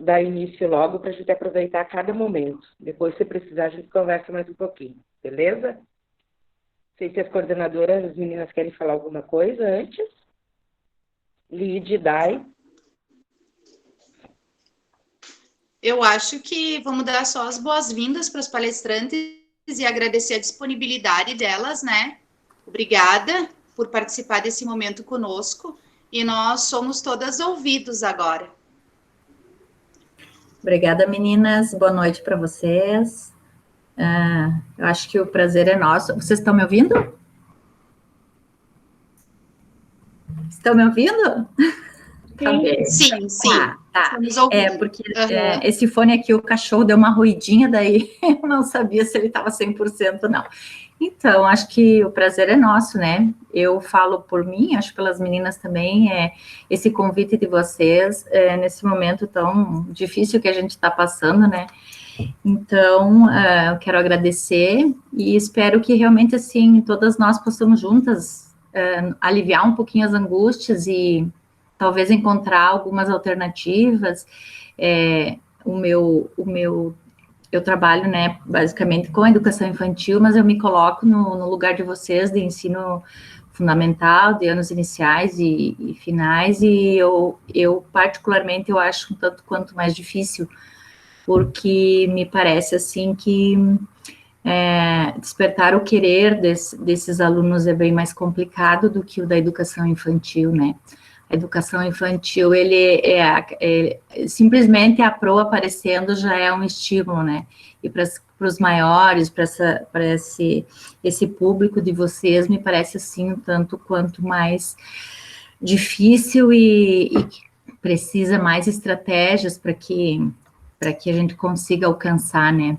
dar início logo para a gente aproveitar cada momento. Depois, se precisar, a gente conversa mais um pouquinho, beleza? Não sei se as coordenadoras, as meninas querem falar alguma coisa antes. Lid, Dai. Eu acho que vamos dar só as boas-vindas para as palestrantes e agradecer a disponibilidade delas, né? Obrigada por participar desse momento conosco e nós somos todas ouvidos agora. Obrigada, meninas. Boa noite para vocês. Eu acho que o prazer é nosso. Vocês estão me ouvindo? Estão me ouvindo? Sim. Tá. Porque esse fone aqui, o cachorro deu uma ruidinha, daí eu não sabia se ele estava 100% ou não. Então, acho que o prazer é nosso, né? Eu falo por mim, acho pelas meninas também, esse convite de vocês, nesse momento tão difícil que a gente está passando, né? Então, eu quero agradecer e espero que realmente, assim, todas nós possamos juntas aliviar um pouquinho as angústias e talvez encontrar algumas alternativas. Eu trabalho, né, basicamente com a educação infantil, mas eu me coloco no lugar de vocês, de ensino fundamental, de anos iniciais e finais, e eu particularmente, eu acho um tanto quanto mais difícil, porque me parece, assim, que despertar o querer desses alunos é bem mais complicado do que o da educação infantil, né? A educação infantil, simplesmente a PRO aparecendo já é um estímulo, né? E para os maiores, para esse público de vocês, me parece assim, um tanto quanto mais difícil e precisa mais estratégias para que a gente consiga alcançar, né?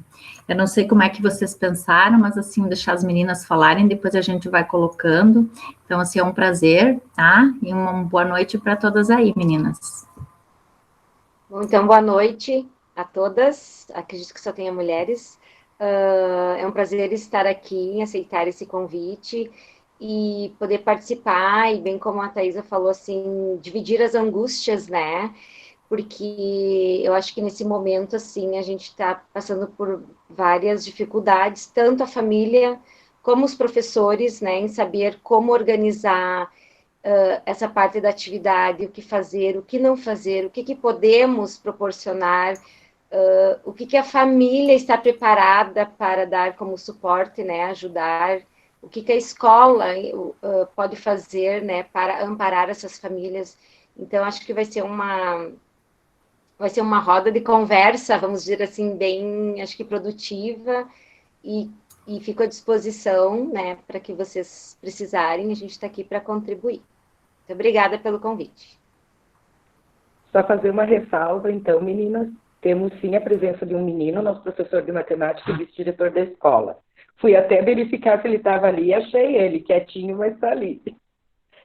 Eu não sei como é que vocês pensaram, mas assim, deixar as meninas falarem, depois a gente vai colocando. Então, assim, é um prazer, tá? E uma boa noite para todas aí, meninas. Bom, então, boa noite a todas. Acredito que só tenha mulheres. É um prazer estar aqui, aceitar esse convite e poder participar, e bem como a Thaisa falou, assim, dividir as angústias, né? Porque eu acho que nesse momento, assim, a gente está passando por várias dificuldades, tanto a família como os professores, né, em saber como organizar essa parte da atividade, o que fazer, o que não fazer, o que podemos proporcionar, o que a família está preparada para dar como suporte, né, ajudar, o que a escola pode fazer, né, para amparar essas famílias. Então, acho que vai ser uma roda de conversa, vamos dizer assim, bem, acho que produtiva, e fico à disposição, né, para que vocês precisarem, a gente está aqui para contribuir. Muito obrigada pelo convite. Só fazer uma ressalva, então, meninas, temos sim a presença de um menino, nosso professor de matemática e vice-diretor da escola. Fui até verificar se ele estava ali e achei ele, quietinho, mas está ali.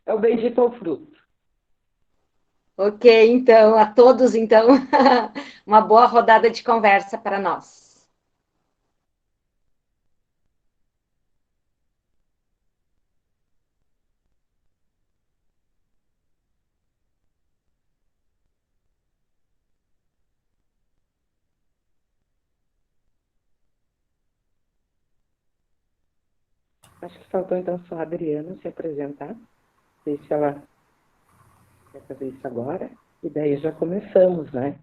É o bendito ao fruto. Ok, então, a todos, então, uma boa rodada de conversa para nós. Acho que faltou, então, só a Adriana se apresentar. Ver se ela quer fazer isso agora. E daí já começamos, né?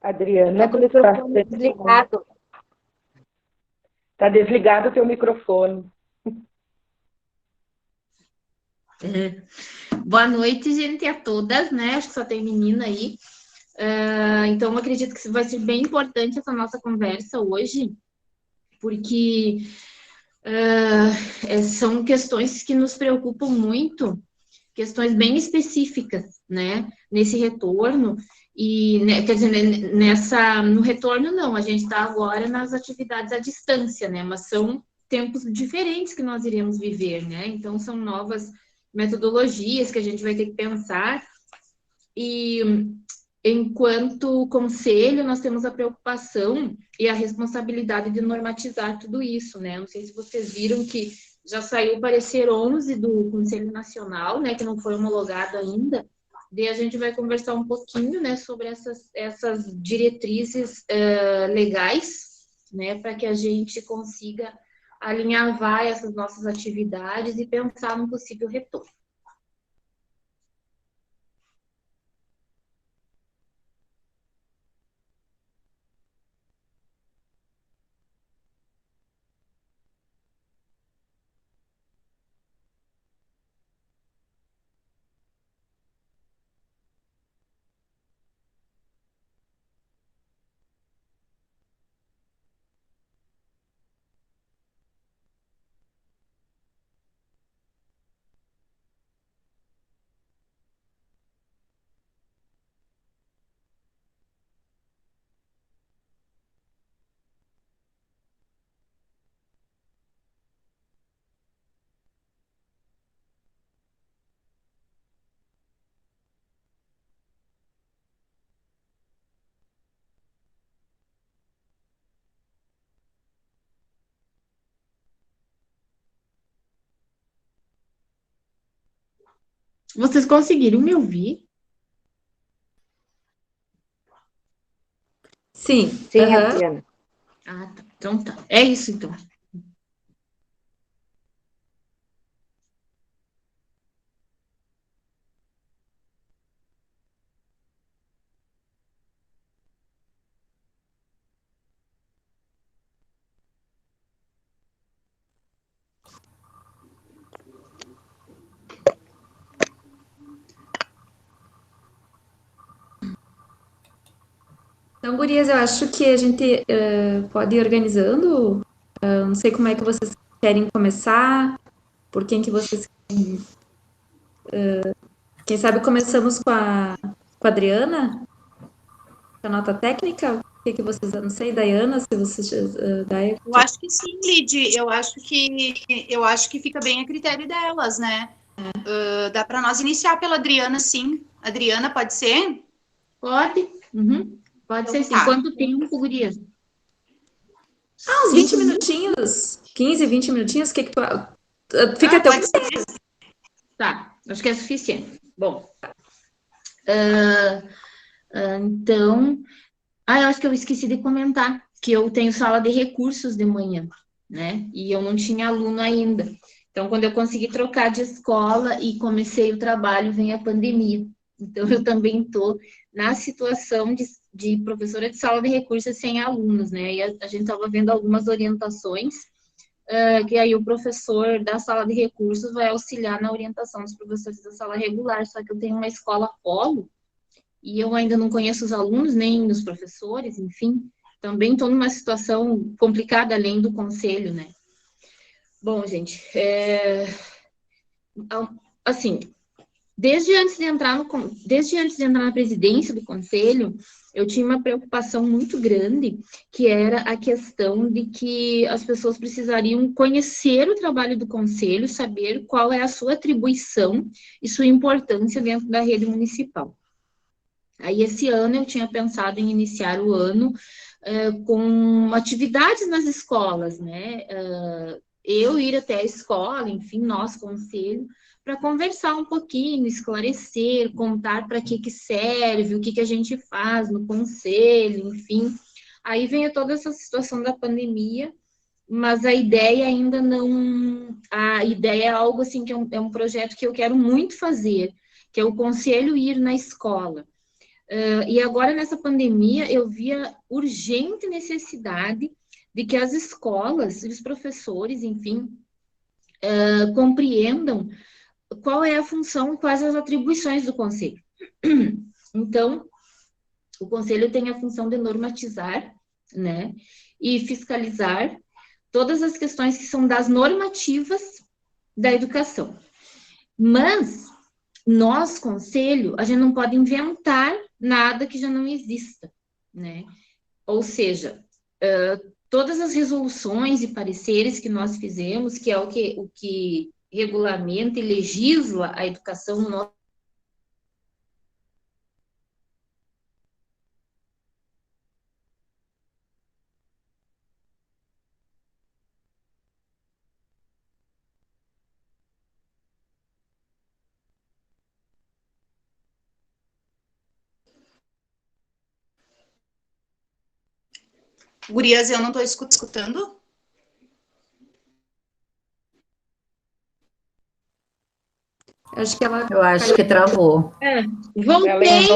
Adriana, está desligado. Está desligado o teu microfone. Boa noite, gente, a todas, né? Acho que só tem menina aí. Então, eu acredito que vai ser bem importante essa nossa conversa hoje, porque são questões que nos preocupam muito, questões bem específicas, né? Nesse retorno. E, né, quer dizer, no retorno, não, a gente está agora nas atividades à distância, né? Mas são tempos diferentes que nós iremos viver, né? Então, são novas metodologias que a gente vai ter que pensar. E enquanto conselho, nós temos a preocupação e a responsabilidade de normatizar tudo isso, né? Não sei se vocês viram que já saiu o parecer 11 do Conselho Nacional, né, que não foi homologado ainda. Daí a gente vai conversar um pouquinho, né, sobre essas diretrizes legais, né, para que a gente consiga alinhavar essas nossas atividades e pensar num possível retorno. Vocês conseguiram me ouvir? Sim. Sim, Adriana. Ah, tá. Então tá. É isso, então. Então, gurias, eu acho que a gente pode ir organizando. Não sei como é que vocês querem começar, por quem que vocês... Quem sabe começamos com a Adriana, com a nota técnica? O que que vocês... Não sei, Dayana, se vocês... Eu acho que sim, Lid. Eu acho que fica bem a critério delas, né? Dá para nós iniciar pela Adriana, sim. Adriana, pode ser? Pode? Uhum. Pode ser sim. Tá. Quanto tempo, gurias? Uns 20 minutinhos, 15, 20 minutinhos, o que que tu... Fica até o... Pode ser. Tá, acho que é suficiente. Bom, então, eu acho que eu esqueci de comentar que eu tenho sala de recursos de manhã, né? E eu não tinha aluno ainda. Então, quando eu consegui trocar de escola e comecei o trabalho, vem a pandemia. Então, eu também estou na situação de professora de sala de recursos sem alunos, né? E a gente estava vendo algumas orientações, que aí o professor da sala de recursos vai auxiliar na orientação dos professores da sala regular, só que eu tenho uma escola polo, e eu ainda não conheço os alunos, nem os professores, enfim, também estou numa situação complicada, além do conselho, né? Bom, gente, assim, desde antes de entrar na presidência do conselho, eu tinha uma preocupação muito grande, que era a questão de que as pessoas precisariam conhecer o trabalho do conselho, saber qual é a sua atribuição e sua importância dentro da rede municipal. Aí, esse ano, eu tinha pensado em iniciar o ano com atividades nas escolas, né? Eu ir até a escola, enfim, nós, conselho, para conversar um pouquinho, esclarecer, contar para que serve, o que a gente faz no conselho, enfim. Aí veio toda essa situação da pandemia, mas a ideia ainda não... A ideia é algo assim, que é um projeto que eu quero muito fazer, que é o conselho ir na escola. E agora, nessa pandemia, eu vi a urgente necessidade de que as escolas, os professores, enfim, compreendam qual é a função e quais as atribuições do conselho. Então, o conselho tem a função de normatizar, né, e fiscalizar todas as questões que são das normativas da educação. Mas, nós, conselho, a gente não pode inventar nada que já não exista, né? Ou seja, todas as resoluções e pareceres que nós fizemos, que é o que regulamenta e legisla a educação no nosso Gurias, eu não estou escutando? Eu acho que travou. Voltei.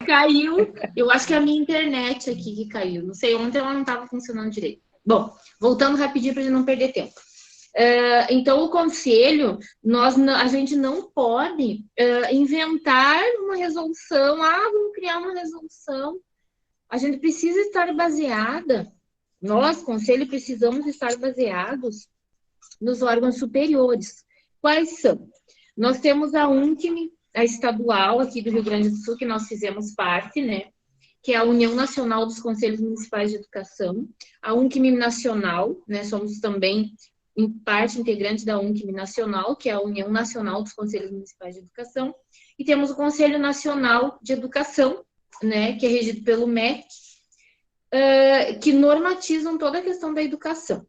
Caiu. Eu acho que é a minha internet aqui que caiu. Não sei, ontem ela não estava funcionando direito. Bom, voltando rapidinho para a gente não perder tempo. Então, o conselho, a gente não pode inventar uma resolução. Vamos criar uma resolução. A gente precisa estar baseada, nós, conselho, precisamos estar baseados nos órgãos superiores. Quais são? Nós temos a UNCM, a estadual aqui do Rio Grande do Sul, que nós fizemos parte, né? Que é a União Nacional dos Conselhos Municipais de Educação. A UNCM Nacional, né? Somos também em parte integrante da UNCM Nacional, que é a União Nacional dos Conselhos Municipais de Educação. E temos o Conselho Nacional de Educação, né? Que é regido pelo MEC, que normatizam toda a questão da educação.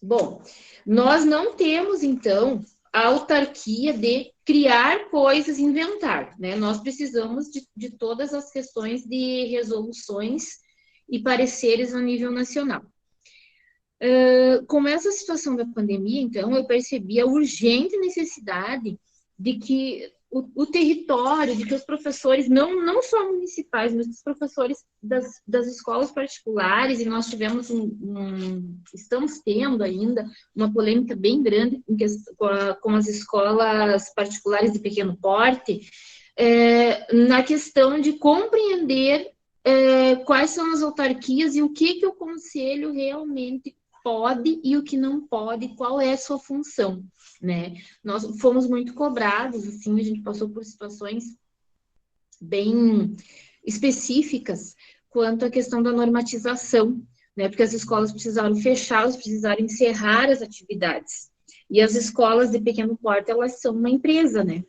Bom, nós não temos, então, a autarquia de criar coisas, inventar, né? Nós precisamos de todas as questões de resoluções e pareceres a nível nacional. Com essa situação da pandemia, então, eu percebi a urgente necessidade de que o território, de que os professores, não só municipais, mas os professores das escolas particulares, e nós tivemos estamos tendo ainda uma polêmica bem grande com as escolas particulares de pequeno porte, na questão de compreender quais são as autarquias e o que o conselho realmente pode e o que não pode, qual é a sua função, né? Nós fomos muito cobrados, assim, a gente passou por situações bem específicas quanto à questão da normatização, né? Porque as escolas precisaram fechar, elas precisaram encerrar as atividades. E as escolas de pequeno porte, elas são uma empresa, né?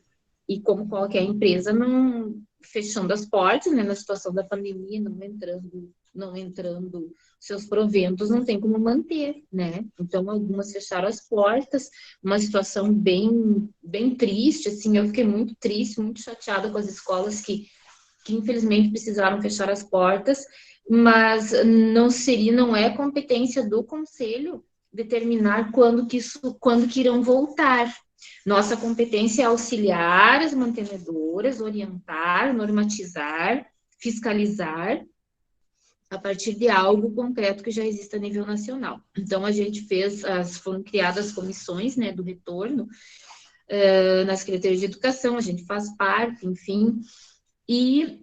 E como qualquer empresa, não fechando as portas, né? Na situação da pandemia, não entrando seus proventos, não tem como manter, né? Então, algumas fecharam as portas, uma situação bem, bem triste, assim, eu fiquei muito triste, muito chateada com as escolas que infelizmente precisaram fechar as portas, mas não é competência do conselho determinar quando que irão voltar. Nossa competência é auxiliar as mantenedoras, orientar, normatizar, fiscalizar, a partir de algo concreto que já existe a nível nacional. Então, a gente foram criadas comissões, né, do retorno, na Secretaria de Educação, a gente faz parte, enfim, e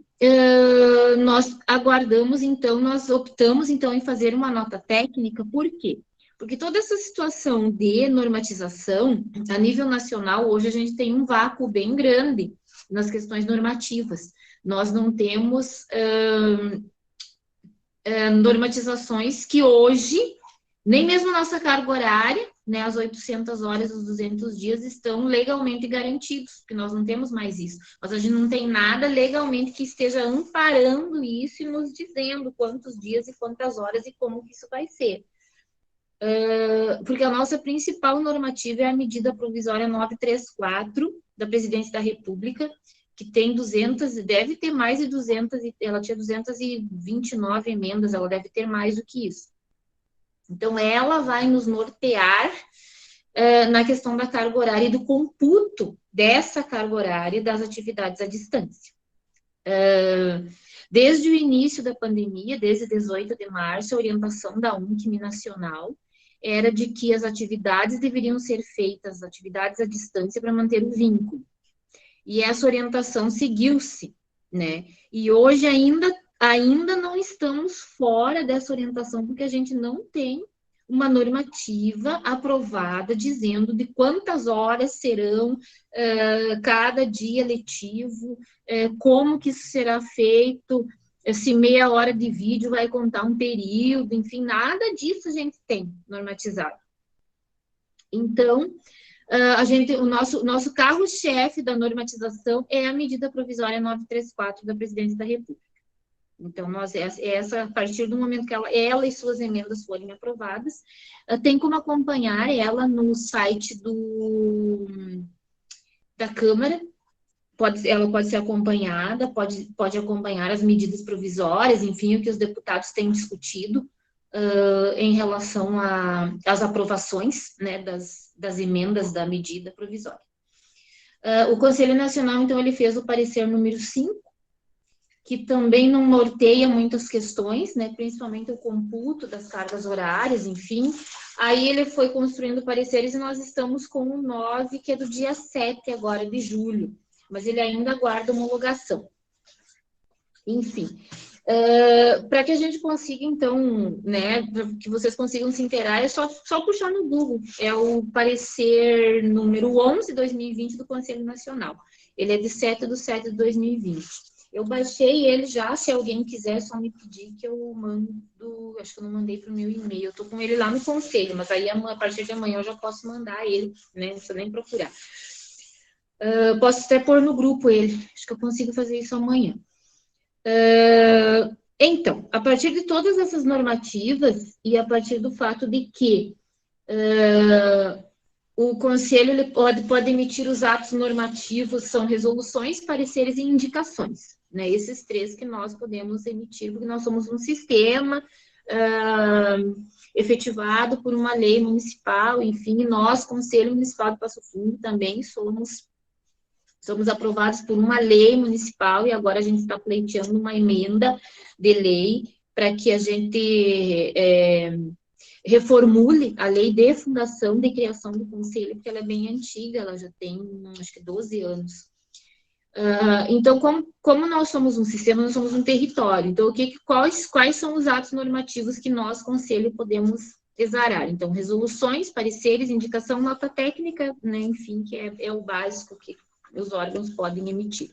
nós aguardamos, então, nós optamos, então, em fazer uma nota técnica, por quê? Porque toda essa situação de normatização, a nível nacional, hoje a gente tem um vácuo bem grande nas questões normativas. Nós não temos normatizações que hoje, nem mesmo a nossa carga horária, né, as 800 horas, os 200 dias, estão legalmente garantidos, porque nós não temos mais isso. Mas a gente não tem nada legalmente que esteja amparando isso e nos dizendo quantos dias e quantas horas e como que isso vai ser. Porque a nossa principal normativa é a medida provisória 934 da Presidência da República, que tem 200, deve ter mais de 200, ela tinha 229 emendas, ela deve ter mais do que isso. Então, ela vai nos nortear na questão da carga horária e do computo dessa carga horária das atividades à distância. Desde o início da pandemia, desde 18 de março, a orientação da UNCM Nacional era de que as atividades deveriam ser feitas, atividades à distância, para manter o vínculo. E essa orientação seguiu-se, né? E hoje ainda não estamos fora dessa orientação, porque a gente não tem uma normativa aprovada dizendo de quantas horas serão cada dia letivo, como que isso será feito, se meia hora de vídeo vai contar um período, enfim, nada disso a gente tem normatizado. Então, o nosso carro-chefe da normatização é a medida provisória 934 da Presidência da República. Então, a partir do momento que ela e suas emendas forem aprovadas, tem como acompanhar ela no site da Câmara, ela pode ser acompanhada, pode acompanhar as medidas provisórias, enfim, o que os deputados têm discutido em relação às aprovações, né, das emendas da medida provisória. O Conselho Nacional, então, ele fez o parecer número 5, que também não norteia muitas questões, né, principalmente o computo das cargas horárias, enfim. Aí ele foi construindo pareceres e nós estamos com o 9, que é do dia 7 agora de julho, mas ele ainda aguarda homologação. Enfim, para que a gente consiga, então, né, que vocês consigam se inteirar, é só puxar no Google. É o parecer número 11, 2020, do Conselho Nacional. Ele é de 7/7/2020. Eu baixei ele já, se alguém quiser, só me pedir que eu mando, acho que eu não mandei para o meu e-mail, eu estou com ele lá no Conselho, mas aí a partir de amanhã eu já posso mandar ele, né, não precisa nem procurar. Posso até pôr no grupo ele, acho que eu consigo fazer isso amanhã. Então, a partir de todas essas normativas e a partir do fato de que o Conselho ele pode emitir os atos normativos, são resoluções, pareceres e indicações, né? Esses 3 que nós podemos emitir, porque nós somos um sistema efetivado por uma lei municipal, enfim, nós, Conselho Municipal de Passo Fundo, também somos aprovados por uma lei municipal e agora a gente está pleiteando uma emenda de lei para que a gente reformule a lei de fundação de criação do conselho, porque ela é bem antiga, ela já tem, acho que 12 anos. Então, como nós somos um sistema, nós somos um território. Então, quais são os atos normativos que nós, conselho, podemos exarar? Então, resoluções, pareceres, indicação, nota técnica, né, enfim, que é o básico que os órgãos podem emitir.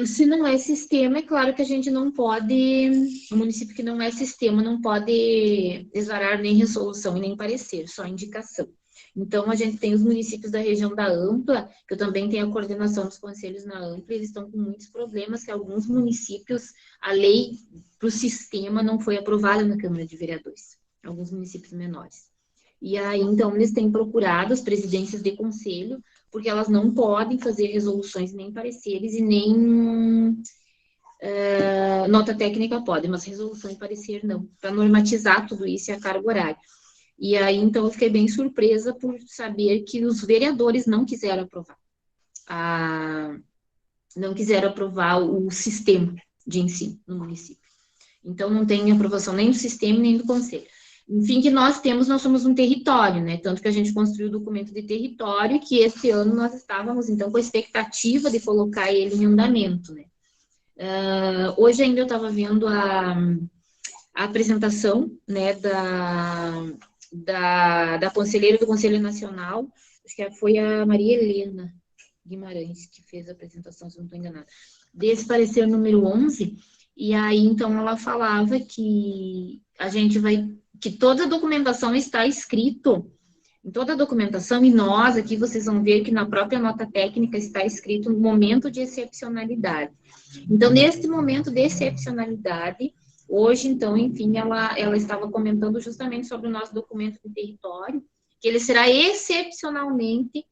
Se não é sistema, é claro que a gente não pode, o município que não é sistema não pode exarar nem resolução e nem parecer, só indicação. Então, a gente tem os municípios da região da Ampla, que eu também tenho a coordenação dos conselhos na Ampla, eles estão com muitos problemas, que alguns municípios, a lei para o sistema não foi aprovada na Câmara de Vereadores, alguns municípios menores. E aí, então, eles têm procurado as presidências de conselho, porque elas não podem fazer resoluções, nem pareceres, e nem nota técnica pode, mas resolução e parecer não, para normatizar tudo isso e a carga horária. E aí, então, eu fiquei bem surpresa por saber que os vereadores não quiseram aprovar o sistema de ensino no município. Então, não tem aprovação nem do sistema, nem do conselho. Enfim, que nós somos um território, né? Tanto que a gente construiu o documento de território, que esse ano nós estávamos, então, com a expectativa de colocar ele em andamento, né? Hoje ainda eu estava vendo a apresentação, né, da conselheira do Conselho Nacional, acho que foi a Maria Helena Guimarães, que fez a apresentação, se não estou enganada, desse parecer número 11, e aí, então, ela falava que que toda a documentação está escrito, em toda a documentação, e nós aqui, vocês vão ver que na própria nota técnica está escrito no momento de excepcionalidade. Então, neste momento de excepcionalidade, hoje, então, enfim, ela estava comentando justamente sobre o nosso documento de território, que ele será excepcionalmente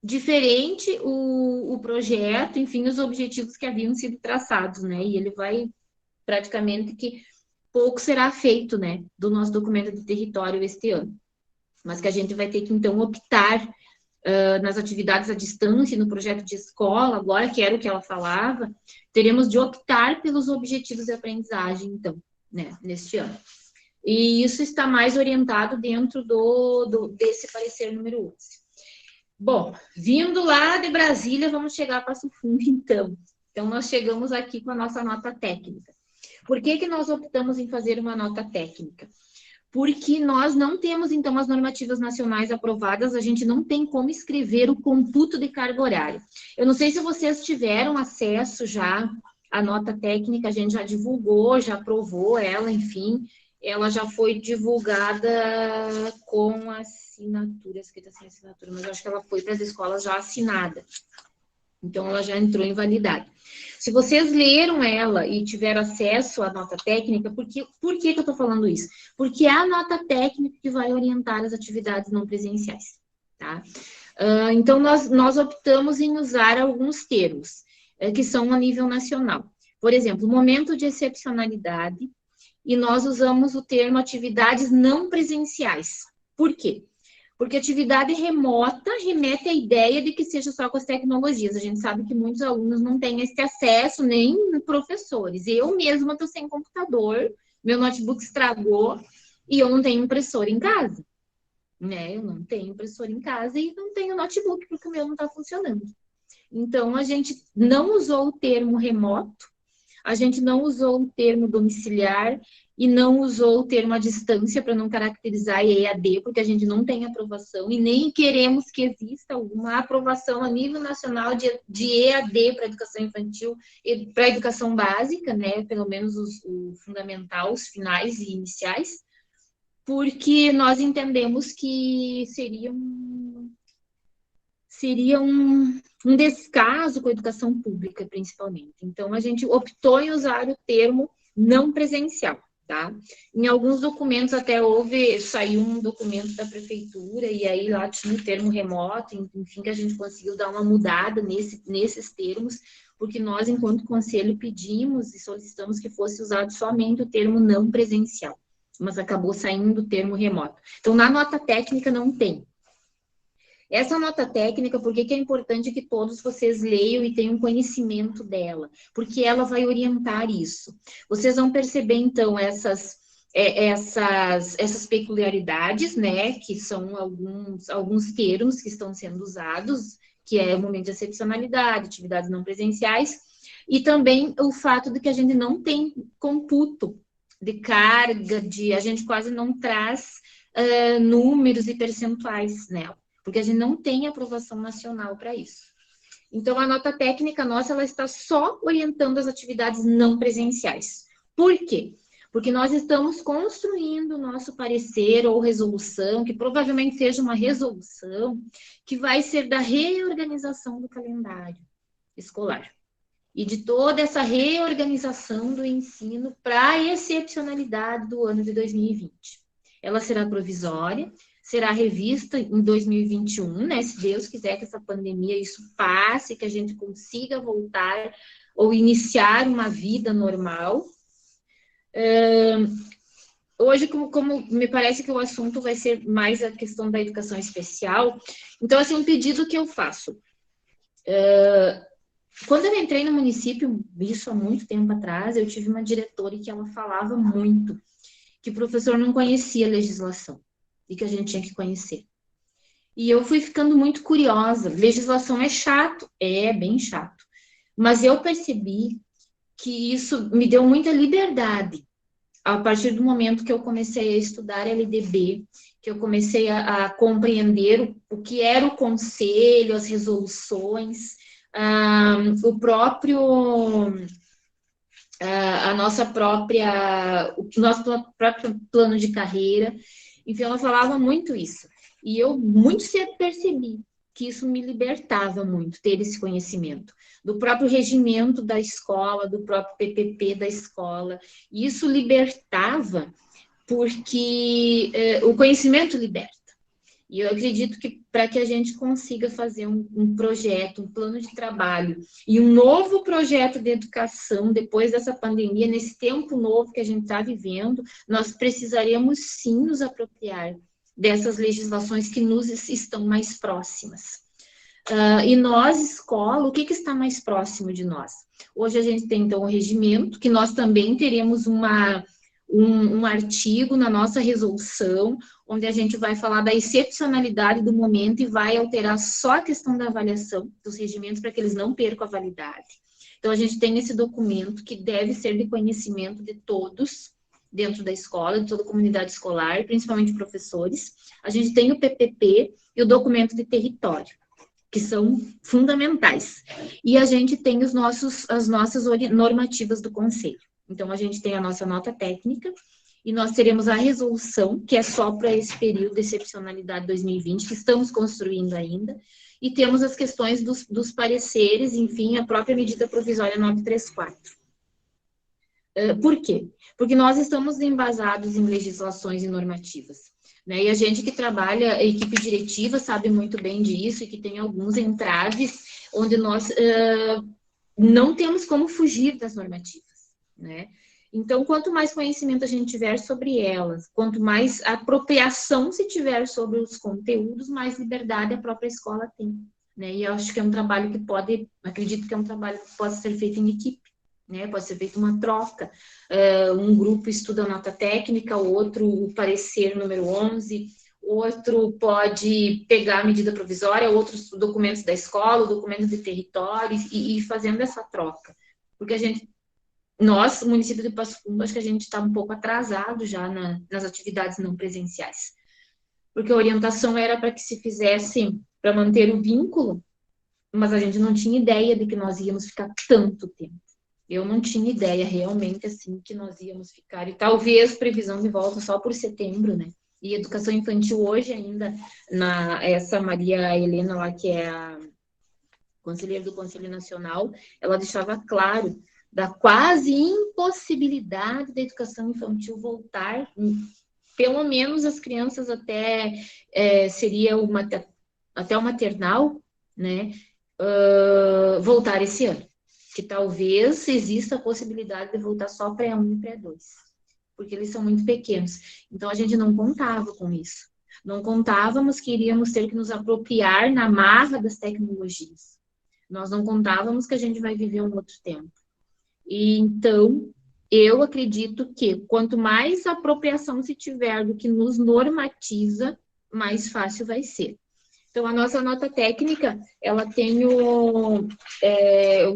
diferente o projeto, enfim, os objetivos que haviam sido traçados, né? E ele vai praticamente que pouco será feito, né, do nosso documento de território este ano. Mas que a gente vai ter que, então, optar nas atividades à distância, no projeto de escola, agora, que era o que ela falava, teremos de optar pelos objetivos de aprendizagem, então, né, neste ano. E isso está mais orientado dentro desse parecer número 11. Bom, vindo lá de Brasília, vamos chegar a Passo Fundo, então. Então, nós chegamos aqui com a nossa nota técnica. Por que nós optamos em fazer uma nota técnica? Porque nós não temos, então, as normativas nacionais aprovadas, a gente não tem como escrever o computo de carga horária. Eu não sei se vocês tiveram acesso já à nota técnica, a gente já divulgou, já aprovou ela, enfim, ela já foi divulgada com assinatura, escrita sem assinatura, mas eu acho que ela foi para as escolas já assinada. Então, ela já entrou em validade. Se vocês leram ela e tiveram acesso à nota técnica, por que eu estou falando isso? Porque é a nota técnica que vai orientar as atividades não presenciais, tá? Então, nós optamos em usar alguns termos que são a nível nacional. Por exemplo, momento de excepcionalidade, e nós usamos o termo atividades não presenciais. Por quê? Porque atividade remota remete à ideia de que seja só com as tecnologias. A gente sabe que muitos alunos não têm esse acesso, nem professores. Eu mesma estou sem computador, meu notebook estragou e eu não tenho impressora em casa. Né? Eu não tenho impressora em casa e não tenho notebook porque o meu não está funcionando. Então, a gente não usou o termo remoto, a gente não usou o termo domiciliar e não usou o termo à distância para não caracterizar EAD, porque a gente não tem aprovação e nem queremos que exista alguma aprovação a nível nacional de EAD para educação infantil e para educação básica, né? Pelo menos o fundamental, os finais e iniciais, porque nós entendemos que seria um descaso com a educação pública, principalmente. Então, a gente optou em usar o termo não presencial, tá? Em alguns documentos até saiu um documento da prefeitura, e aí lá tinha o termo remoto, enfim, que a gente conseguiu dar uma mudada nesses termos, porque nós, enquanto conselho, pedimos e solicitamos que fosse usado somente o termo não presencial, mas acabou saindo o termo remoto. Então, na nota técnica não tem. Essa nota técnica, por que é importante que todos vocês leiam e tenham conhecimento dela? Porque ela vai orientar isso. Vocês vão perceber, então, essas peculiaridades, né, que são alguns termos que estão sendo usados, que é o momento de excepcionalidade, atividades não presenciais, e também o fato de que a gente não tem computo de carga, a gente quase não traz números e percentuais nela, porque a gente não tem aprovação nacional para isso. Então, a nota técnica nossa, ela está só orientando as atividades não presenciais. Por quê? Porque nós estamos construindo o nosso parecer ou resolução, que provavelmente seja uma resolução, que vai ser da reorganização do calendário escolar. E de toda essa reorganização do ensino para a excepcionalidade do ano de 2020. Ela será provisória, será revista em 2021, né? Se Deus quiser que essa pandemia isso passe, que a gente consiga voltar ou iniciar uma vida normal. Hoje, como me parece que o assunto vai ser mais a questão da educação especial, então, assim, um pedido que eu faço. Quando eu entrei no município, isso há muito tempo atrás, eu tive uma diretora que ela falava muito que o professor não conhecia a legislação e que a gente tinha que conhecer. E eu fui ficando muito curiosa. Legislação é chato? É bem chato. Mas eu percebi que isso me deu muita liberdade a partir do momento que eu comecei a estudar LDB, que eu comecei a compreender o que era o conselho, as resoluções, o nosso próprio plano de carreira. Enfim, ela falava muito isso. E eu muito cedo percebi que isso me libertava muito, ter esse conhecimento do próprio regimento da escola, do próprio PPP da escola. E isso libertava porque o conhecimento liberta. E eu acredito que para que a gente consiga fazer um projeto, um plano de trabalho e um novo projeto de educação depois dessa pandemia, nesse tempo novo que a gente está vivendo, nós precisaremos sim nos apropriar dessas legislações que nos estão mais próximas. E nós, escola, o que está mais próximo de nós? Hoje a gente tem, então, o regimento, que nós também teremos um artigo na nossa resolução, onde a gente vai falar da excepcionalidade do momento e vai alterar só a questão da avaliação dos regimentos para que eles não percam a validade. Então, a gente tem esse documento que deve ser de conhecimento de todos dentro da escola, de toda a comunidade escolar, principalmente professores. A gente tem o PPP e o documento de território, que são fundamentais. E a gente tem as nossas normativas do conselho. Então, a gente tem a nossa nota técnica e nós teremos a resolução, que é só para esse período de excepcionalidade 2020, que estamos construindo ainda, e temos as questões dos pareceres, enfim, a própria medida provisória 934. Por quê? Porque nós estamos embasados em legislações e normativas. né? E a gente que trabalha, a equipe diretiva sabe muito bem disso, e que tem alguns entraves onde nós não temos como fugir das normativas, né? Então, quanto mais conhecimento a gente tiver sobre elas, quanto mais apropriação se tiver sobre os conteúdos, mais liberdade a própria escola tem, né? E eu acho que é um trabalho que acredito que é um trabalho que pode ser feito em equipe, né? Pode ser feita uma troca. Um grupo estuda a nota técnica, o outro o parecer número 11, outro pode pegar a medida provisória, outros documentos da escola, documentos de territórios, e ir fazendo essa troca. Porque nós, o município de Passo Fundo, acho que a gente está um pouco atrasado já nas atividades não presenciais. Porque a orientação era para que se fizesse para manter o vínculo, mas a gente não tinha ideia de que nós íamos ficar tanto tempo. Eu não tinha ideia realmente assim que nós íamos ficar, e talvez previsão de volta só por setembro, né? E educação infantil hoje ainda, essa Maria Helena lá, que é a conselheira do Conselho Nacional, ela deixava claro da quase impossibilidade da educação infantil voltar, pelo menos as crianças até seria até o maternal, né? Voltar esse ano. Que talvez exista a possibilidade de voltar só pré-1 e pré-2, porque eles são muito pequenos. Então, a gente não contava com isso. Não contávamos que iríamos ter que nos apropriar na marra das tecnologias. Nós não contávamos que a gente vai viver um outro tempo. E, então, eu acredito que quanto mais apropriação se tiver do que nos normatiza, mais fácil vai ser. Então, a nossa nota técnica, ela tem o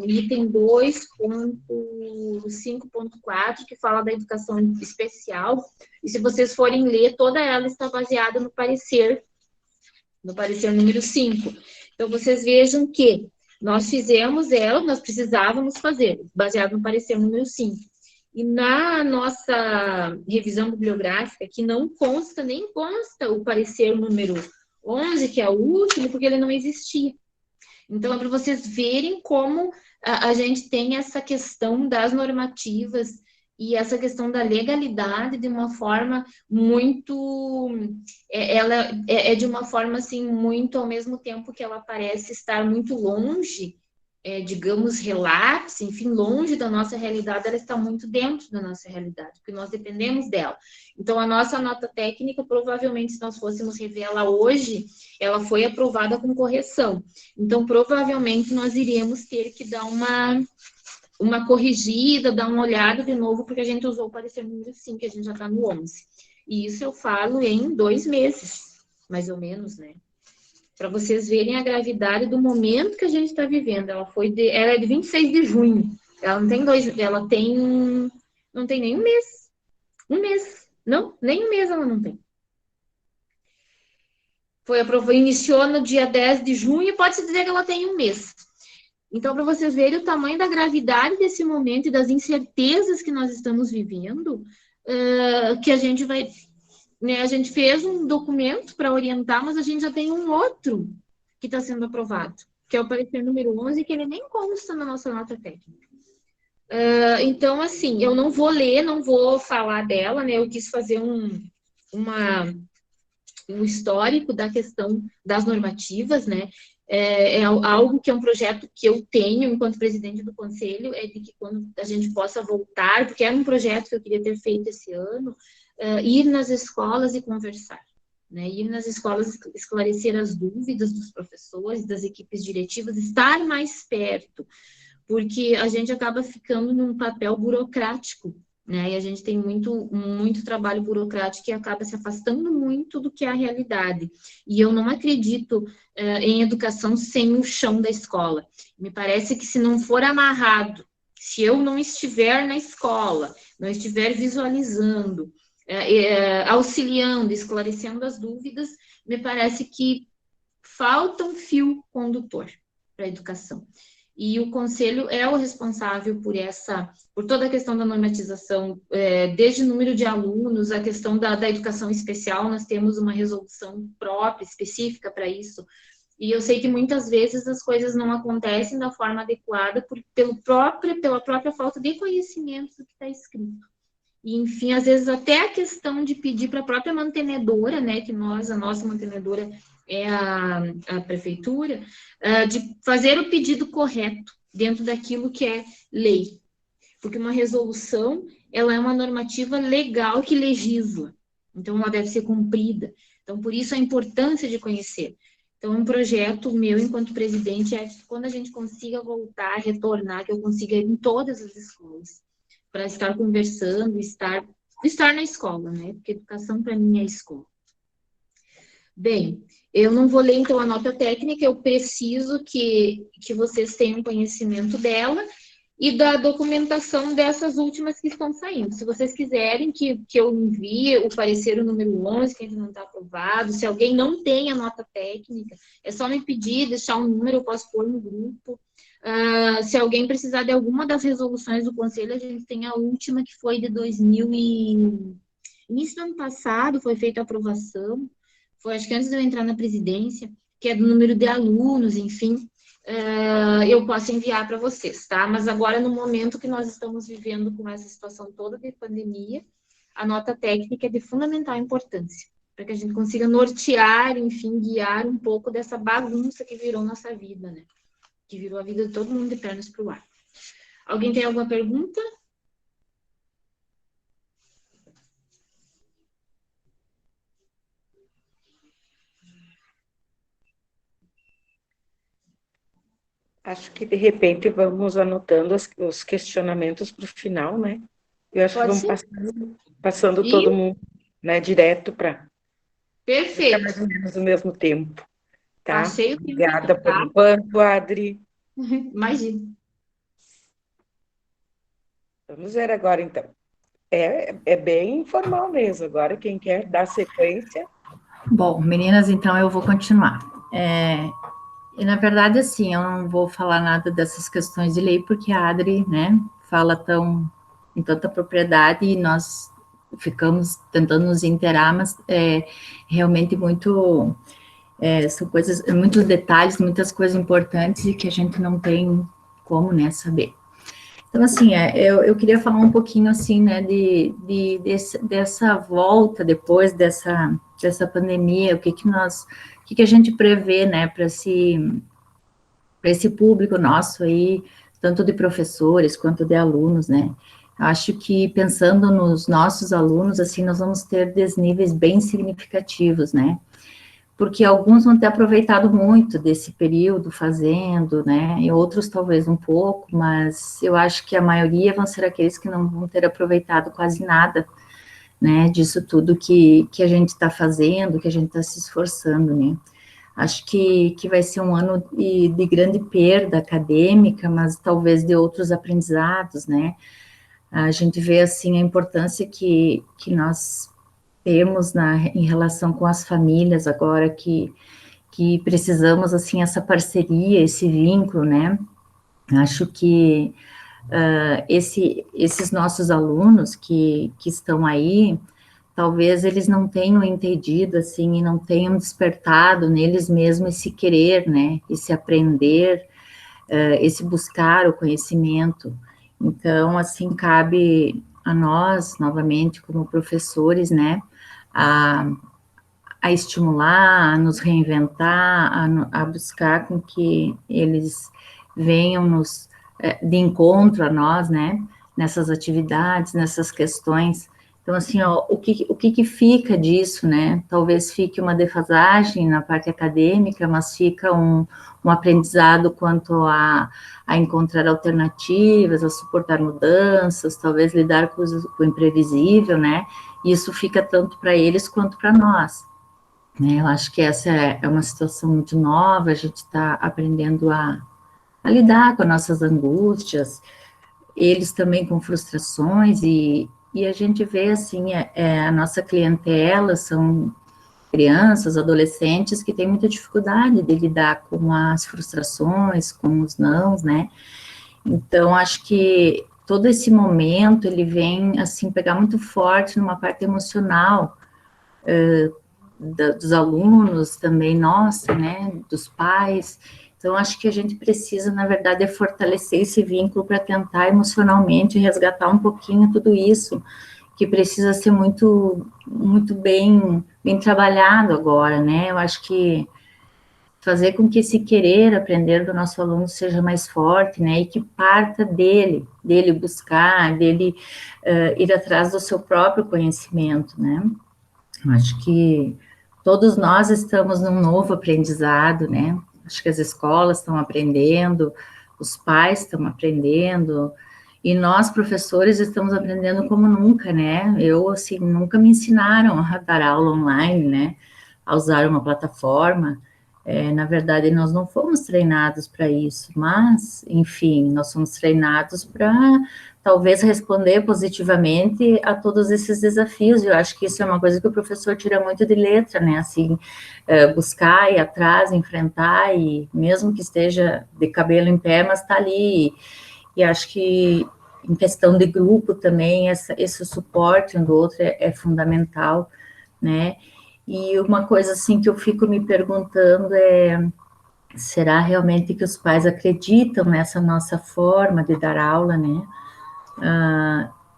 item 2.5.4, que fala da educação especial, e se vocês forem ler, toda ela está baseada no parecer número 5. Então, vocês vejam que nós fizemos ela, nós precisávamos fazer, baseado no parecer número 5. E na nossa revisão bibliográfica, que nem consta o parecer número 11, que é o último, porque ele não existia. Então, é para vocês verem como a gente tem essa questão das normativas e essa questão da legalidade de uma forma muito... ela é de uma forma, assim, muito, ao mesmo tempo que ela parece estar muito longe, digamos, relapse, enfim, longe da nossa realidade, ela está muito dentro da nossa realidade, porque nós dependemos dela. Então, a nossa nota técnica, provavelmente, se nós fôssemos revê-la hoje, ela foi aprovada com correção. Então, provavelmente, nós iríamos ter que dar uma corrigida, dar uma olhada de novo, porque a gente usou o parecer número 5, que a gente já está no 11. E isso eu falo em 2 meses, mais ou menos, né? Para vocês verem a gravidade do momento que a gente está vivendo. Ela é de 26 de junho. Ela não tem não tem nem um mês. Um mês. Não, nem um mês ela não tem. Iniciou no dia 10 de junho, pode-se dizer que ela tem um mês. Então, para vocês verem o tamanho da gravidade desse momento e das incertezas que nós estamos vivendo, que a gente vai... Né, a gente fez um documento para orientar, mas a gente já tem um outro que está sendo aprovado, que é o parecer número 11, que ele nem consta na nossa nota técnica. Então, assim, eu não vou ler, não vou falar dela, né? Eu quis fazer um histórico da questão das normativas, né? É algo que é um projeto que eu tenho enquanto presidente do conselho, é de que quando a gente possa voltar, porque era um projeto que eu queria ter feito esse ano, ir nas escolas e conversar, né? Ir nas escolas esclarecer as dúvidas dos professores, das equipes diretivas, estar mais perto, porque a gente acaba ficando num papel burocrático, né? E a gente tem muito trabalho burocrático e acaba se afastando muito do que é a realidade. E eu não acredito em educação sem o chão da escola. Me parece que se não for amarrado, se eu não estiver na escola, não estiver visualizando, auxiliando, esclarecendo as dúvidas, me parece que falta um fio condutor para a educação. E o Conselho é o responsável por toda a questão da normatização, desde o número de alunos, a questão da educação especial, nós temos uma resolução própria, específica para isso, e eu sei que muitas vezes as coisas não acontecem da forma adequada pela própria falta de conhecimento do que está escrito. E, enfim, às vezes até a questão de pedir para a própria mantenedora, né, que a nossa mantenedora é a prefeitura, de fazer o pedido correto dentro daquilo que é lei. Porque uma resolução, ela é uma normativa legal que legisla. Então, ela deve ser cumprida. Então, por isso a importância de conhecer. Então, um projeto meu, enquanto presidente, é que quando a gente consiga voltar, retornar, que eu consiga ir em todas as escolas, para estar conversando, estar na escola, né? Porque educação, para mim, é escola. Bem, eu não vou ler, então, a nota técnica, eu preciso que vocês tenham conhecimento dela e da documentação dessas últimas que estão saindo. Se vocês quiserem que eu envie o parecer número 11, que ainda não está aprovado, se alguém não tem a nota técnica, é só me pedir, deixar um número, eu posso pôr no grupo. Se alguém precisar de alguma das resoluções do Conselho, a gente tem a última, que foi de início do ano passado, foi feita a aprovação, foi acho que antes de eu entrar na presidência, que é do número de alunos, enfim, eu posso enviar para vocês, tá? Mas agora, no momento que nós estamos vivendo com essa situação toda de pandemia, a nota técnica é de fundamental importância, para que a gente consiga nortear, enfim, guiar um pouco dessa bagunça que virou nossa vida, né? Que virou a vida de todo mundo de pernas para o ar. Alguém tem alguma pergunta? Acho que, de repente, vamos anotando os questionamentos para o final, né? Eu acho que vamos passando todo mundo, né, direto para... Perfeito. Mais ou menos no mesmo tempo, tá? Achei o que Obrigada por enquanto, Adri. Imagina. Vamos ver agora, então. É bem informal mesmo. Agora, quem quer dar sequência... Bom, meninas, então eu vou continuar. E, na verdade, assim, eu não vou falar nada dessas questões de lei, porque a Adri, né, fala em tanta propriedade e nós ficamos tentando nos inteirar, mas realmente são coisas, muitos detalhes, muitas coisas importantes e que a gente não tem como, né, saber. Então, assim, eu queria falar um pouquinho, assim, né, dessa volta depois dessa pandemia, o que a gente prevê, né, para esse público nosso aí, tanto de professores quanto de alunos, né. Acho que pensando nos nossos alunos, assim, nós vamos ter desníveis bem significativos, né, porque alguns vão ter aproveitado muito desse período fazendo, né, e outros talvez um pouco, mas eu acho que a maioria vão ser aqueles que não vão ter aproveitado quase nada, né, disso tudo que a gente está fazendo, que a gente está se esforçando, né. Acho que vai ser um ano de grande perda acadêmica, mas talvez de outros aprendizados, né. A gente vê, assim, a importância que nós temos em relação com as famílias agora, que precisamos, assim, essa parceria, esse vínculo, né. Acho que esses nossos alunos que estão aí, talvez eles não tenham entendido, assim, e não tenham despertado neles mesmos esse querer, né, esse aprender, esse buscar o conhecimento. Então, assim, cabe a nós, novamente, como professores, né, a estimular, a nos reinventar, a buscar com que eles venham de encontro a nós, né, nessas atividades, nessas questões. Então, assim, ó, o que fica disso, né? Talvez fique uma defasagem na parte acadêmica, mas fica um aprendizado quanto a encontrar alternativas, a suportar mudanças, talvez lidar com o imprevisível, né? E isso fica tanto para eles quanto para nós, né? Eu acho que essa é uma situação muito nova, a gente está aprendendo a lidar com as nossas angústias, eles também com frustrações, e a gente vê, assim, a nossa clientela são crianças, adolescentes que têm muita dificuldade de lidar com as frustrações, com os nãos, né? Então, acho que todo esse momento, ele vem, assim, pegar muito forte numa parte emocional dos alunos, também nossa, né, dos pais. Então, acho que a gente precisa, na verdade, fortalecer esse vínculo para tentar emocionalmente resgatar um pouquinho tudo isso que precisa ser muito, muito bem trabalhado agora, né? Eu acho que fazer com que esse querer aprender do nosso aluno seja mais forte, né? E que parta dele buscar, dele ir atrás do seu próprio conhecimento, né? Eu acho que todos nós estamos num novo aprendizado, né? Acho que as escolas estão aprendendo, os pais estão aprendendo, e nós, professores, estamos aprendendo como nunca, né? Eu, assim, nunca me ensinaram a dar aula online, né? A usar uma plataforma. Na verdade, nós não fomos treinados para isso, mas, enfim, nós somos treinados para talvez responder positivamente a todos esses desafios. Eu acho que isso é uma coisa que o professor tira muito de letra, né? Assim, buscar, ir atrás, enfrentar, e mesmo que esteja de cabelo em pé, mas está ali. E acho que em questão de grupo também, esse suporte um do outro é fundamental, né? E uma coisa, assim, que eu fico me perguntando será realmente que os pais acreditam nessa nossa forma de dar aula, né?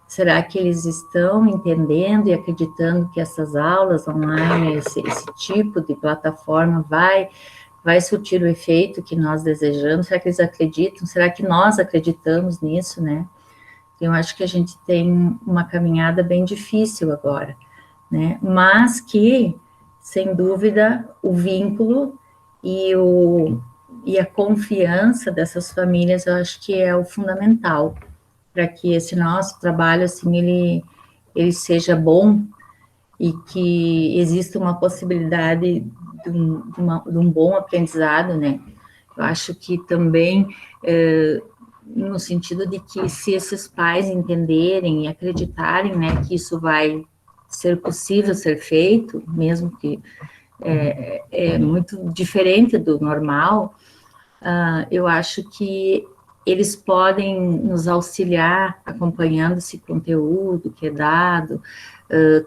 Será que eles estão entendendo e acreditando que essas aulas online, esse tipo de plataforma vai surtir o efeito que nós desejamos? Será que eles acreditam? Será que nós acreditamos nisso, né? Eu acho que a gente tem uma caminhada bem difícil agora, né? Mas que, sem dúvida, o vínculo e a confiança dessas famílias, eu acho que é o fundamental para que esse nosso trabalho, assim, ele seja bom e que exista uma possibilidade de um bom aprendizado, né? Eu acho que também, no sentido de que se esses pais entenderem e acreditarem, né, que isso vai ser possível ser feito, mesmo que é muito diferente do normal, eu acho que eles podem nos auxiliar acompanhando esse conteúdo que é dado,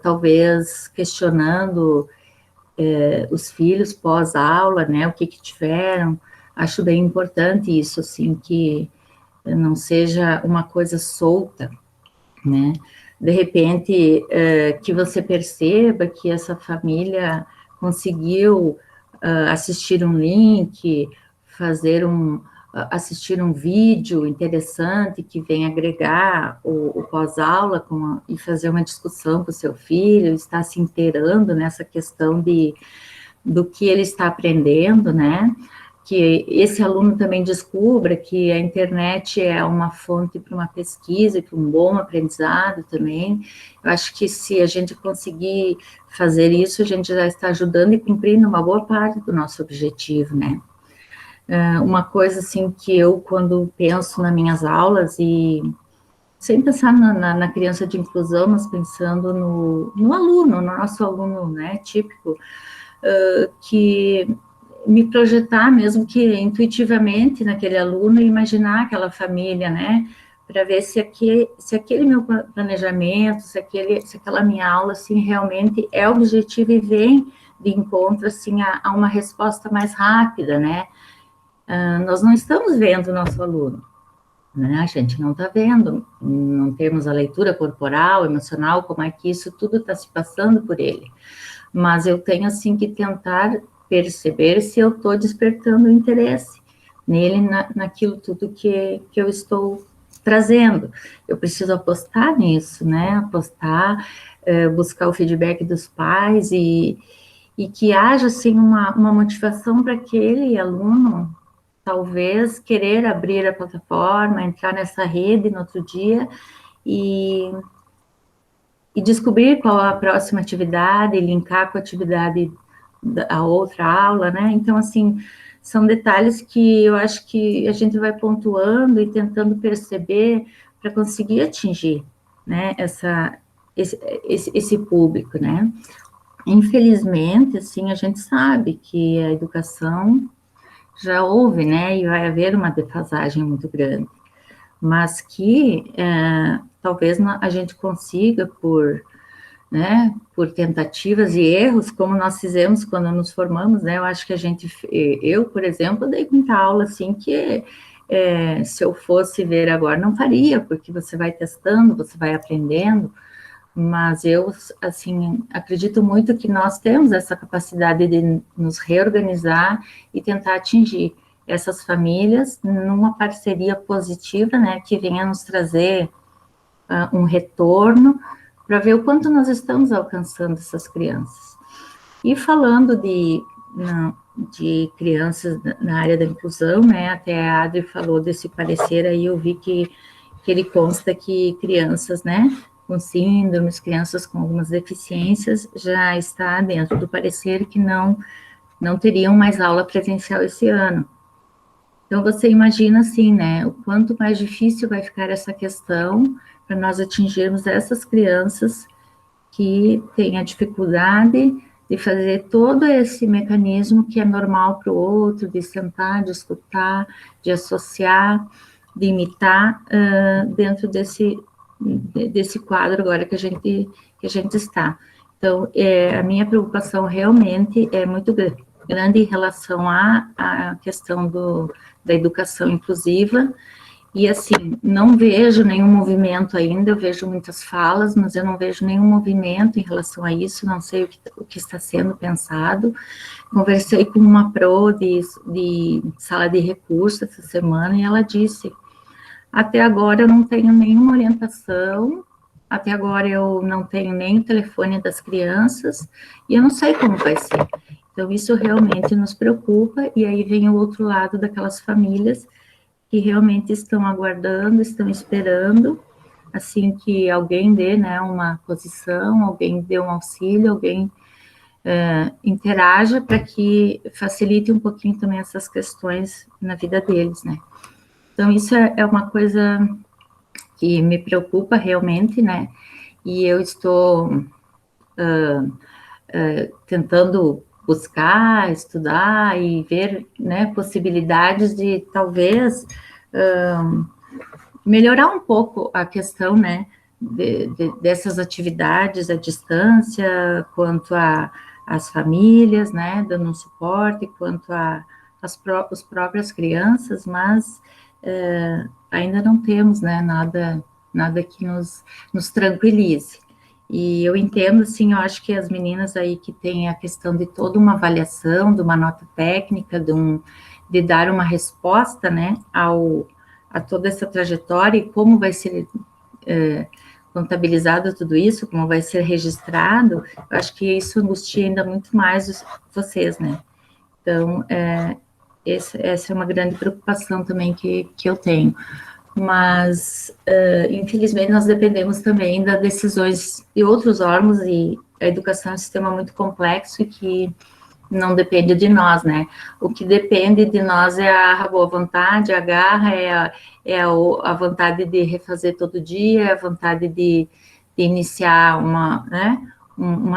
talvez questionando os filhos pós-aula, né, o que tiveram. Acho bem importante isso, assim, que não seja uma coisa solta, né? De repente, que você perceba que essa família conseguiu assistir um link, assistir um vídeo interessante que vem agregar o pós-aula e fazer uma discussão com o seu filho, está se inteirando nessa questão do que ele está aprendendo, né? Que esse aluno também descubra que a internet é uma fonte para uma pesquisa e para um bom aprendizado também. Eu acho que se a gente conseguir fazer isso, a gente já está ajudando e cumprindo uma boa parte do nosso objetivo, né? Uma coisa, assim, que eu, quando penso nas minhas aulas, e sem pensar na criança de inclusão, mas pensando no aluno, no nosso aluno, né, típico, que me projetar mesmo que intuitivamente naquele aluno e imaginar aquela família, né, para ver se aquele meu planejamento, se aquela minha aula, assim, realmente é objetivo e vem de encontro, assim, a uma resposta mais rápida, né. Nós não estamos vendo o nosso aluno, né, a gente não está vendo, não temos a leitura corporal, emocional, como é que isso tudo está se passando por ele, mas eu tenho, assim, que tentar perceber se eu estou despertando interesse nele, naquilo tudo que eu estou trazendo. Eu preciso apostar nisso, né, apostar, buscar o feedback dos pais e que haja, assim, uma motivação para aquele aluno talvez querer abrir a plataforma, entrar nessa rede no outro dia e descobrir qual a próxima atividade, linkar com a atividade da outra aula, né? Então, assim, são detalhes que eu acho que a gente vai pontuando e tentando perceber para conseguir atingir, né, esse público, né? Infelizmente, assim, a gente sabe que a educação já houve, né, e vai haver uma defasagem muito grande, mas que talvez a gente consiga né, por tentativas e erros, como nós fizemos quando nos formamos, né, eu acho que eu, por exemplo, dei muita aula, assim, que se eu fosse ver agora, não faria, porque você vai testando, você vai aprendendo, Mas eu, assim, acredito muito que nós temos essa capacidade de nos reorganizar e tentar atingir essas famílias numa parceria positiva, né, que venha nos trazer um retorno para ver o quanto nós estamos alcançando essas crianças. E falando de crianças na área da inclusão, né, até a Adri falou desse parecer aí, eu vi que ele consta que crianças, né, com síndromes, crianças com algumas deficiências, já está dentro do parecer que não teriam mais aula presencial esse ano. Então, você imagina, assim, né, o quanto mais difícil vai ficar essa questão para nós atingirmos essas crianças que têm a dificuldade de fazer todo esse mecanismo que é normal para o outro, de sentar, de escutar, de associar, de imitar, dentro desse quadro agora que a gente está. Então, a minha preocupação realmente é muito grande em relação à questão da educação inclusiva, e assim, não vejo nenhum movimento ainda, eu vejo muitas falas, mas eu não vejo nenhum movimento em relação a isso, não sei o que está sendo pensado. Conversei com uma pro de sala de recursos essa semana, e ela disse, até agora eu não tenho nenhuma orientação, até agora eu não tenho nem o telefone das crianças, e eu não sei como vai ser. Então, isso realmente nos preocupa, e aí vem o outro lado daquelas famílias que realmente estão aguardando, estão esperando, assim, que alguém dê, né, uma posição, alguém dê um auxílio, alguém interaja para que facilite um pouquinho também essas questões na vida deles, né. Então, isso é uma coisa que me preocupa realmente, né, e eu estou tentando buscar, estudar e ver, né, possibilidades de talvez melhorar um pouco a questão, né, dessas atividades à distância, quanto às famílias, né, dando um suporte, quanto as próprias crianças, mas ainda não temos, né, nada que nos tranquilize. E eu entendo, assim, eu acho que as meninas aí que têm a questão de toda uma avaliação, de uma nota técnica, de dar uma resposta, né, a toda essa trajetória e como vai ser contabilizado tudo isso, como vai ser registrado, eu acho que isso angustia ainda muito mais vocês, né. Então, essa é uma grande preocupação também que eu tenho. Mas, infelizmente, nós dependemos também das decisões de outros órgãos, e a educação é um sistema muito complexo e que não depende de nós, né? O que depende de nós é a boa vontade, a garra, a vontade de refazer todo dia, a vontade de iniciar uma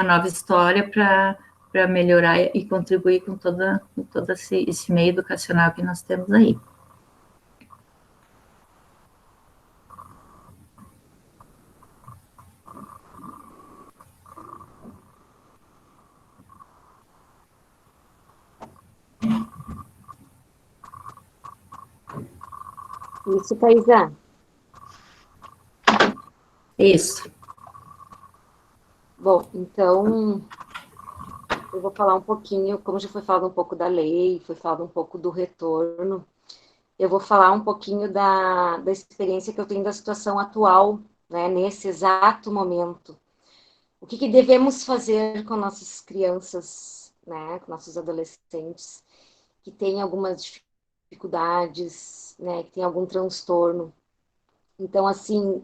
nova história para melhorar e contribuir com todo esse meio educacional que nós temos aí. Isso, Thaisa. Isso. Bom, então, eu vou falar um pouquinho, como já foi falado um pouco da lei, foi falado um pouco do retorno, eu vou falar um pouquinho da experiência que eu tenho da situação atual, né, nesse exato momento. O que devemos fazer com nossas crianças, né, com nossos adolescentes, que têm algumas dificuldades, né, que têm algum transtorno. Então, assim,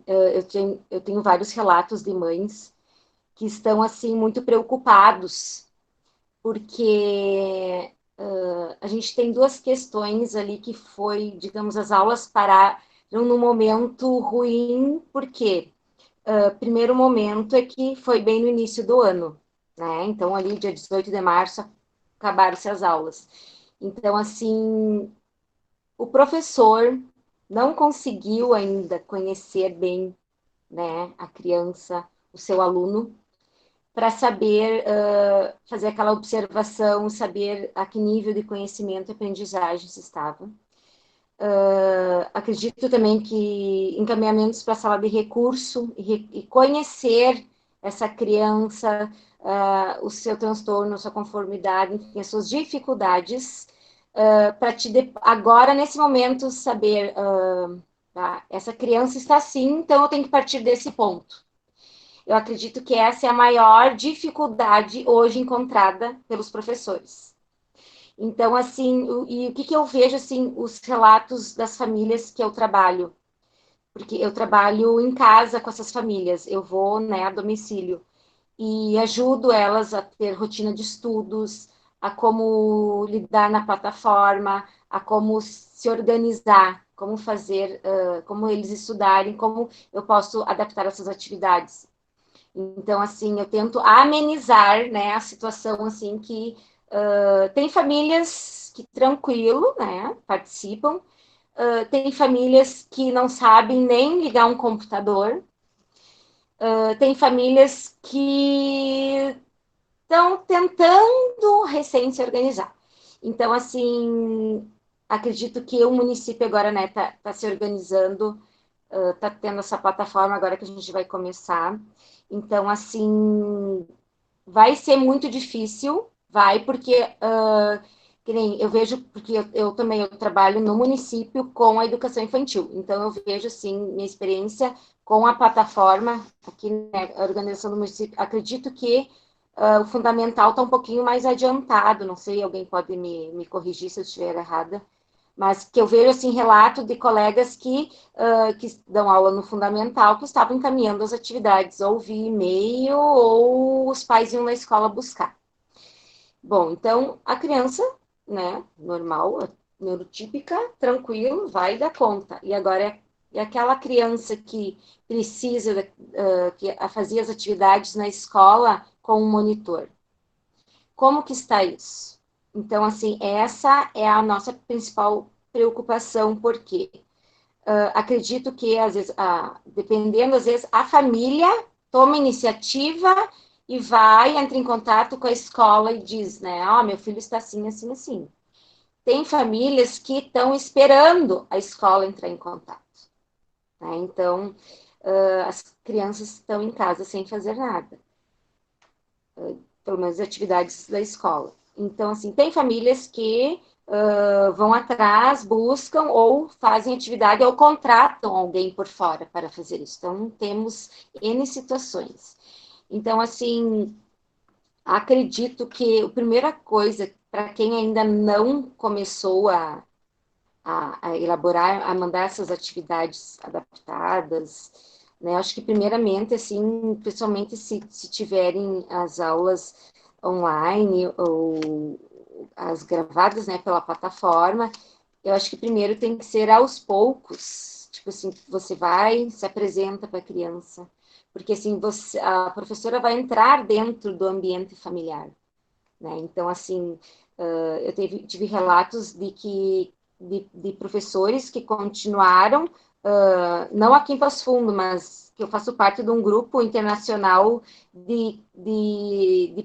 eu tenho vários relatos de mães que estão, assim, muito preocupados, porque a gente tem duas questões ali que foi, digamos, as aulas pararam num momento ruim, porque primeiro momento é que foi bem no início do ano, né? Então, ali, dia 18 de março, acabaram-se as aulas. Então, assim, o professor não conseguiu ainda conhecer bem, né, a criança, o seu aluno, para saber fazer aquela observação, saber a que nível de conhecimento e aprendizagem se estava. Acredito também que encaminhamentos para a sala de recurso e conhecer essa criança, o seu transtorno, a sua conformidade, enfim, as suas dificuldades, para agora, nesse momento, saber, tá, essa criança está assim, então eu tenho que partir desse ponto. Eu acredito que essa é a maior dificuldade hoje encontrada pelos professores. Então, assim, e o que eu vejo, assim, os relatos das famílias que eu trabalho, porque eu trabalho em casa com essas famílias, eu vou, né, a domicílio, e ajudo elas a ter rotina de estudos, a como lidar na plataforma, a como se organizar, como fazer, como eles estudarem, como eu posso adaptar essas atividades. Então, assim, eu tento amenizar, né, a situação, assim, que tem famílias que tranquilo, né, participam, tem famílias que não sabem nem ligar um computador, tem famílias que estão tentando recém se organizar. Então, assim, acredito que o município agora, né, tá se organizando, tá tendo essa plataforma agora que a gente vai começar. Então, assim, vai ser muito difícil, porque que nem eu vejo, porque eu também eu trabalho no município com a educação infantil, então eu vejo, assim, minha experiência com a plataforma aqui, né, a organização do município, acredito que o fundamental está um pouquinho mais adiantado, não sei, alguém pode me corrigir se eu estiver errada, mas que eu vejo, assim, relato de colegas que dão aula no fundamental, que estavam encaminhando as atividades, ou via e-mail, ou os pais iam na escola buscar. Bom, então, a criança, né, normal, neurotípica, tranquilo, vai dar conta. E agora, é aquela criança que precisa que fazer as atividades na escola com um monitor. Como que está isso? Então, assim, essa é a nossa principal preocupação, porque acredito que, às vezes, dependendo, às vezes, a família toma iniciativa e entra em contato com a escola e diz, né, meu filho está assim, assim, assim. Tem famílias que estão esperando a escola entrar em contato. Né? Então, as crianças estão em casa sem fazer nada. Pelo menos atividades da escola. Então, assim, tem famílias que vão atrás, buscam ou fazem atividade ou contratam alguém por fora para fazer isso. Então, temos N situações. Então, assim, acredito que a primeira coisa, para quem ainda não começou a elaborar, a mandar essas atividades adaptadas, né, acho que primeiramente, assim, principalmente se tiverem as aulas online ou as gravadas, né, pela plataforma, eu acho que primeiro tem que ser aos poucos, tipo assim, você vai, se apresenta para a criança, porque assim, a professora vai entrar dentro do ambiente familiar, né, então assim, eu tive relatos de professores que continuaram, não aqui em Passo Fundo, mas que eu faço parte de um grupo internacional de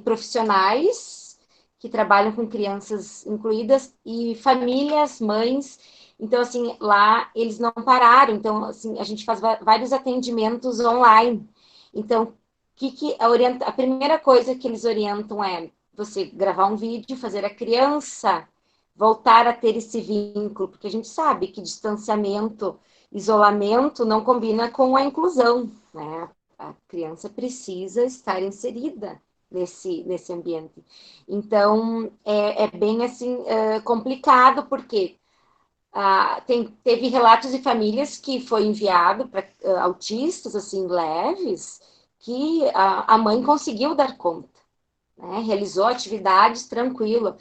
profissionais que trabalham com crianças incluídas e famílias, mães. Então, assim, lá eles não pararam. Então, assim, a gente faz vários atendimentos online. Então, a primeira coisa que eles orientam é você gravar um vídeo, fazer a criança voltar a ter esse vínculo, porque a gente sabe que distanciamento, isolamento não combina com a inclusão, né? A criança precisa estar inserida nesse ambiente. Então, é bem assim, complicado, porque teve relatos de famílias que foi enviado para autistas, assim, leves, que a mãe conseguiu dar conta, né? Realizou atividades tranquilo,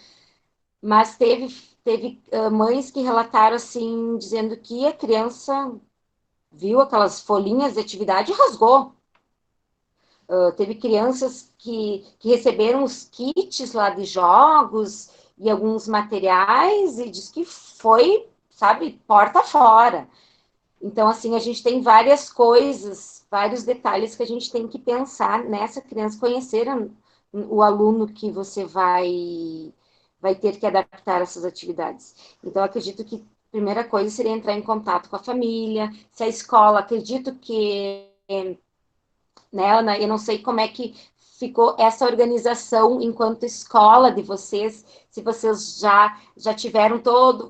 mas teve mães que relataram, assim, dizendo que a criança viu aquelas folhinhas de atividade e rasgou. Teve crianças que receberam os kits lá de jogos e alguns materiais e diz que foi, sabe, porta fora. Então, assim, a gente tem várias coisas, vários detalhes que a gente tem que pensar nessa criança, conhecer o aluno que você vai ter que adaptar essas atividades. Então, acredito que a primeira coisa seria entrar em contato com a família, se a escola, acredito que né, Ana? Eu não sei como é que ficou essa organização enquanto escola de vocês, se vocês já tiveram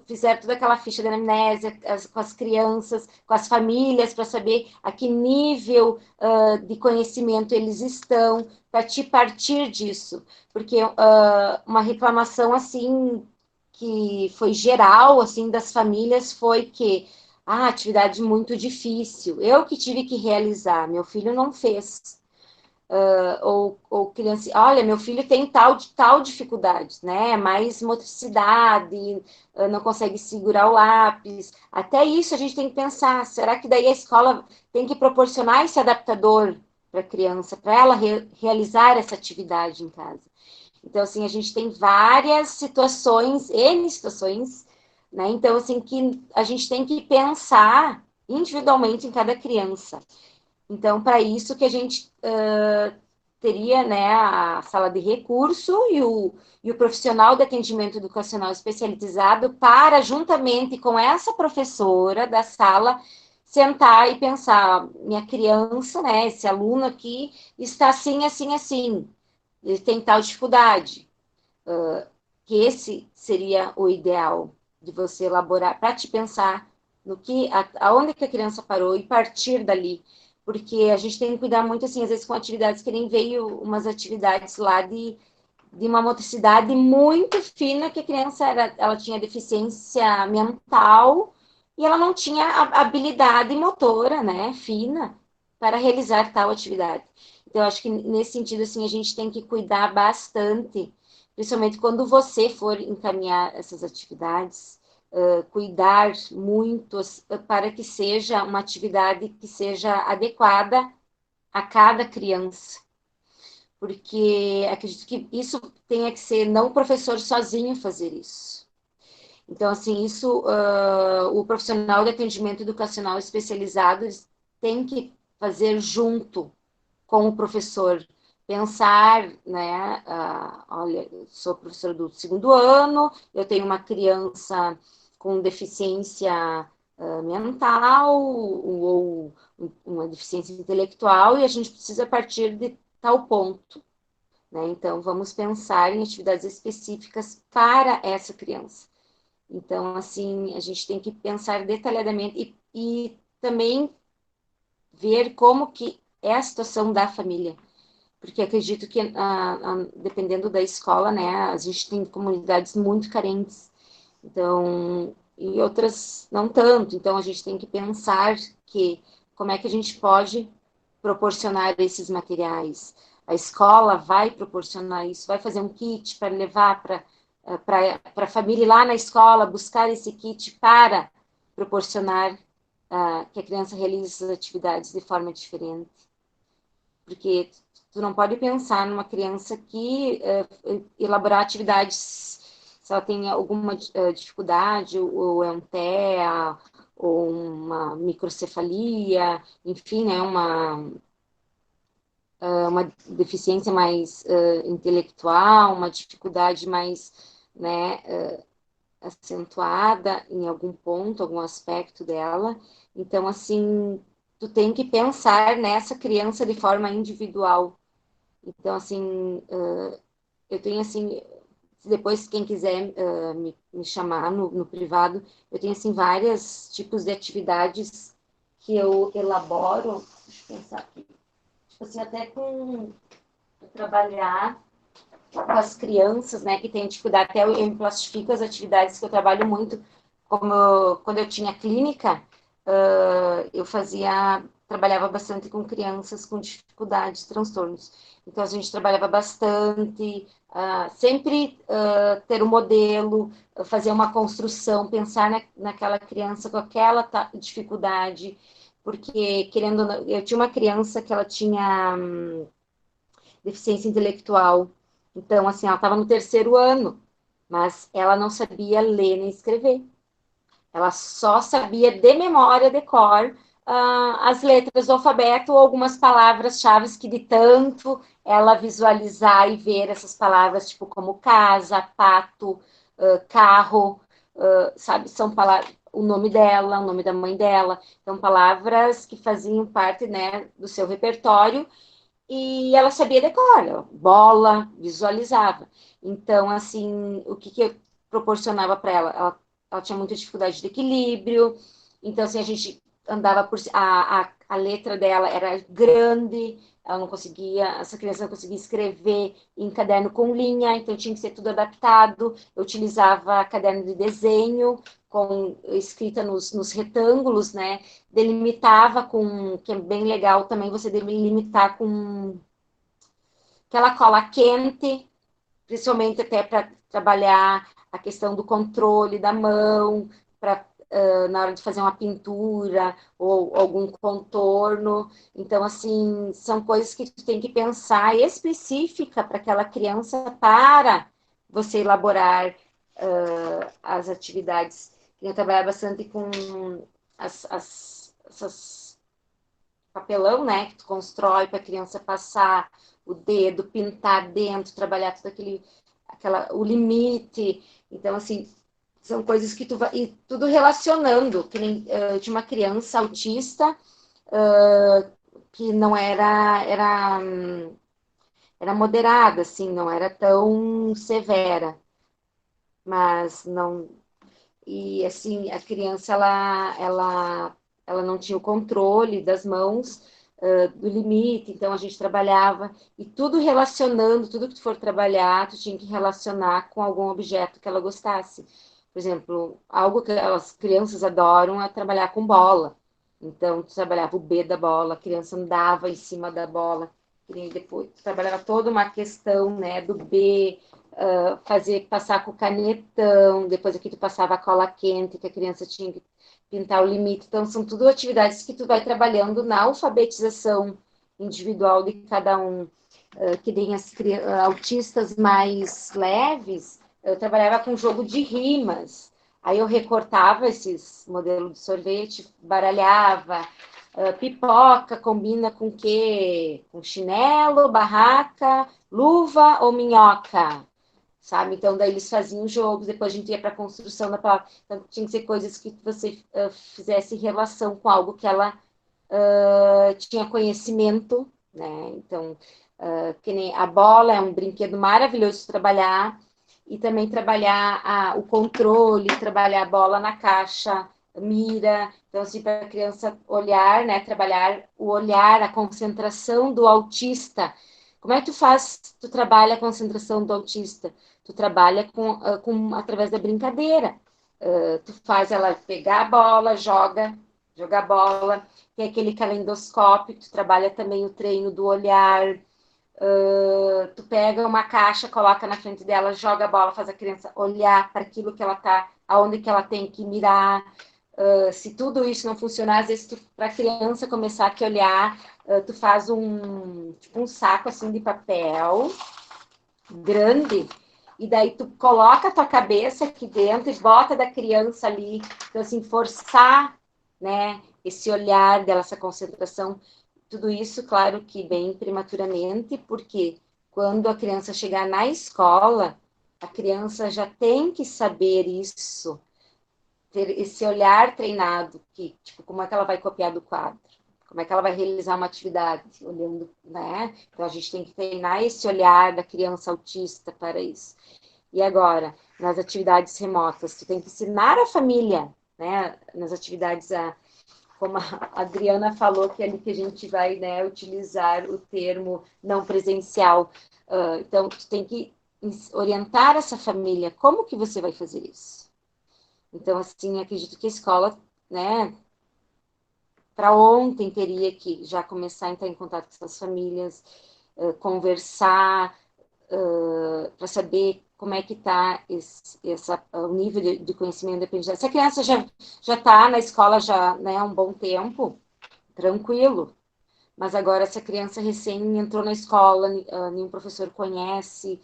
fizeram toda aquela ficha de anamnésia com as crianças, com as famílias, para saber a que nível de conhecimento eles estão, para partir disso. Porque uma reclamação, assim, que foi geral, assim, das famílias, foi que atividade muito difícil, eu que tive que realizar, meu filho não fez. Ou criança, olha, meu filho tem tal dificuldade, né? Mais motricidade, não consegue segurar o lápis. Até isso a gente tem que pensar, será que daí a escola tem que proporcionar esse adaptador para a criança, para ela realizar essa atividade em casa? Então, assim, a gente tem várias situações, N situações, né? Então, assim, que a gente tem que pensar individualmente em cada criança. Então, para isso que a gente teria, né, a sala de recurso e o profissional de atendimento educacional especializado para, juntamente com essa professora da sala, sentar e pensar, minha criança, né, esse aluno aqui está assim, assim, assim, ele tem tal dificuldade, que esse seria o ideal de você elaborar, para te pensar no que, aonde que a criança parou e partir dali, porque a gente tem que cuidar muito, assim, às vezes com atividades que nem veio umas atividades lá de uma motricidade muito fina, que a criança ela tinha deficiência mental e ela não tinha habilidade motora, né, fina, para realizar tal atividade. Então, eu acho que nesse sentido, assim, a gente tem que cuidar bastante, principalmente quando você for encaminhar essas atividades, cuidar muito para que seja uma atividade que seja adequada a cada criança. Porque acredito que isso tenha que ser não o professor sozinho fazer isso. Então, assim, isso o profissional de atendimento educacional especializado tem que fazer junto com o professor, pensar, né, olha, eu sou professora do 2º ano, eu tenho uma criança com deficiência mental ou uma deficiência intelectual e a gente precisa partir de tal ponto, né? Então, vamos pensar em atividades específicas para essa criança. Então, assim, a gente tem que pensar detalhadamente e também ver como que é a situação da família. Porque acredito que, dependendo da escola, né, a gente tem comunidades muito carentes, então, e outras não tanto. Então, a gente tem que pensar que como é que a gente pode proporcionar esses materiais. A escola vai proporcionar isso, vai fazer um kit para levar para a família ir lá na escola, buscar esse kit para proporcionar que a criança realize essas atividades de forma diferente. Porque tu não pode pensar numa criança que elaborar atividades, se ela tem alguma dificuldade, ou é um TEA, ou uma microcefalia, enfim, né, uma deficiência mais intelectual, uma dificuldade mais, né, acentuada em algum ponto, algum aspecto dela. Então, assim, tu tem que pensar nessa criança de forma individual. Então, assim, eu tenho, assim, depois quem quiser me chamar no privado, eu tenho, assim, vários tipos de atividades que eu elaboro, deixa eu pensar aqui, tipo assim, até com trabalhar com as crianças, né, que têm dificuldade, até eu me classifico as atividades que eu trabalho muito, como quando eu tinha clínica, eu trabalhava bastante com crianças com dificuldades, transtornos. Então, a gente trabalhava bastante, sempre ter um modelo, fazer uma construção, pensar naquela criança com aquela dificuldade, porque, querendo ou não, eu tinha uma criança que ela tinha deficiência intelectual. Então, assim, ela estava no 3º ano, mas ela não sabia ler nem escrever. Ela só sabia de memória, de cor, as letras do alfabeto ou algumas palavras-chave que de tanto ela visualizar e ver essas palavras, tipo como casa, pato, carro, sabe? São palavras, o nome dela, o nome da mãe dela. Então, palavras que faziam parte, né, do seu repertório e ela sabia decorar, bola, visualizava. Então, assim, o que eu proporcionava para ela? Ela tinha muita dificuldade de equilíbrio, então, assim, a gente andava por... A letra dela era grande, ela não conseguia, essa criança não conseguia escrever em caderno com linha, então tinha que ser tudo adaptado. Eu utilizava caderno de desenho, com escrita nos retângulos, né? Delimitava com, que é bem legal também, você delimitar com aquela cola quente, principalmente até para trabalhar a questão do controle da mão, para na hora de fazer uma pintura ou algum contorno. Então, assim, são coisas que tu tem que pensar específica para aquela criança para você elaborar as atividades. Eu trabalhar bastante com essas papelão, né, que tu constrói para a criança passar o dedo, pintar dentro, trabalhar tudo o limite. Então, assim, são coisas que tu vai, e tudo relacionando, que nem de uma criança autista que não era moderada, assim, não era tão severa, mas não, e assim, a criança, ela não tinha o controle das mãos, do limite, então a gente trabalhava, e tudo relacionando, tudo que tu for trabalhar, tu tinha que relacionar com algum objeto que ela gostasse. Por exemplo, algo que as crianças adoram é trabalhar com bola. Então, tu trabalhava o B da bola, a criança andava em cima da bola, e depois tu trabalhava toda uma questão, né, do B, fazer passar com o canetão, depois aqui tu passava a cola quente, que a criança tinha que pintar o limite. Então, são tudo atividades que tu vai trabalhando na alfabetização individual de cada um. Que nem as autistas mais leves, eu trabalhava com jogo de rimas. Aí eu recortava esses modelos de sorvete, baralhava. Pipoca combina com o quê? Com chinelo, barraca, luva ou minhoca? Sabe? Então, daí eles faziam jogos, depois a gente ia para a construção da palavra. Então, tinha que ser coisas que você fizesse relação com algo que ela tinha conhecimento, né? Então, que nem a bola é um brinquedo maravilhoso de trabalhar, e também trabalhar o controle, trabalhar a bola na caixa, mira. Então, assim, para a criança olhar, né? Trabalhar o olhar, a concentração do autista. Como é que tu trabalha a concentração do autista? Tu trabalha através da brincadeira. Tu faz ela pegar a bola, jogar a bola, tem aquele calendoscópio, tu trabalha também o treino do olhar. Tu pega uma caixa, coloca na frente dela, joga a bola, faz a criança olhar para aquilo que ela tá, aonde que ela tem que mirar. Se tudo isso não funcionar, às vezes para a criança começar a olhar, tu faz tipo um saco assim de papel grande, e daí tu coloca a tua cabeça aqui dentro e bota da criança ali. Então, assim, forçar, né, esse olhar dela, essa concentração. Tudo isso, claro que bem prematuramente, porque quando a criança chegar na escola, a criança já tem que saber isso, ter esse olhar treinado, que, tipo, como é que ela vai copiar do quadro? Como é que ela vai realizar uma atividade? Olhando, né? Então, a gente tem que treinar esse olhar da criança autista para isso. E agora, nas atividades remotas, tu tem que ensinar a família, né? Nas atividades, como a Adriana falou, que é ali que a gente vai, né, utilizar o termo não presencial. Então, tu tem que orientar essa família. Como que você vai fazer isso? Então, assim, acredito que a escola, né, para ontem teria que já começar a entrar em contato com essas famílias, conversar, para saber como é que está o nível de conhecimento da aprendizagem. Se a criança já está na escola já, né, há um bom tempo, tranquilo. Mas agora, se a criança recém entrou na escola, nenhum professor conhece,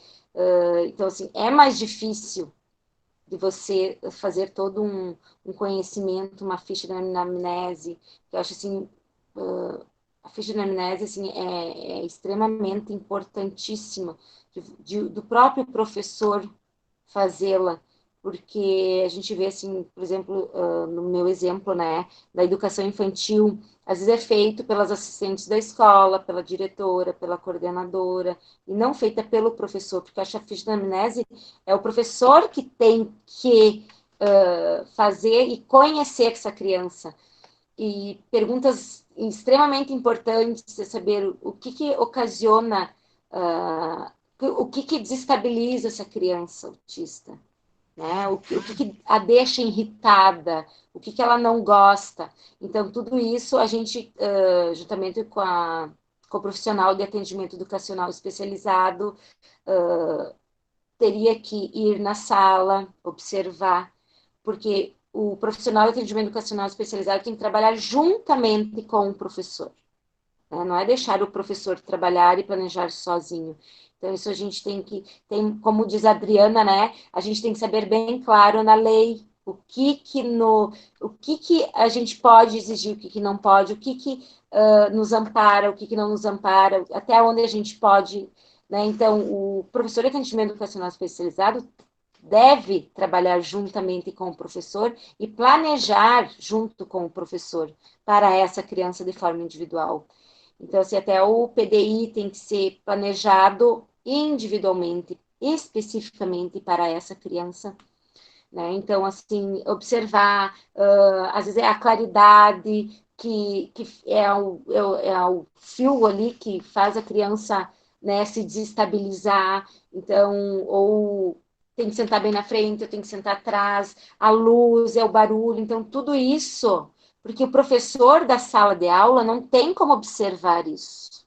então, assim, é mais difícil de você fazer todo um conhecimento, uma ficha de anamnese. Eu acho, assim, a ficha de anamnese, assim, é extremamente importantíssima do próprio professor fazê-la, porque a gente vê, assim, por exemplo, no meu exemplo, né, da educação infantil, às vezes é feito pelas assistentes da escola, pela diretora, pela coordenadora, e não feita pelo professor, porque a ficha da amnese é o professor que tem que fazer e conhecer essa criança. E perguntas extremamente importantes é saber o que ocasiona, o que desestabiliza essa criança autista, né? O que a deixa irritada, o que ela não gosta. Então, tudo isso a gente, juntamente com o profissional de atendimento educacional especializado, teria que ir na sala, observar, porque o profissional de atendimento educacional especializado tem que trabalhar juntamente com o professor, né? Não é deixar o professor trabalhar e planejar sozinho. Então, isso a gente tem, como diz a Adriana, né? A gente tem que saber bem claro na lei o que a gente pode exigir, o que não pode, o que nos ampara, o que não nos ampara, até onde a gente pode, né? Então, o professor de atendimento educacional especializado deve trabalhar juntamente com o professor e planejar junto com o professor para essa criança de forma individual. Então, assim, até o PDI tem que ser planejado individualmente, especificamente para essa criança, né? Então, assim, observar, às vezes é a claridade que é o fio ali que faz a criança, né, se desestabilizar. Então, ou tem que sentar bem na frente, ou tem que sentar atrás, a luz, é o barulho. Então, tudo isso, porque o professor da sala de aula não tem como observar isso.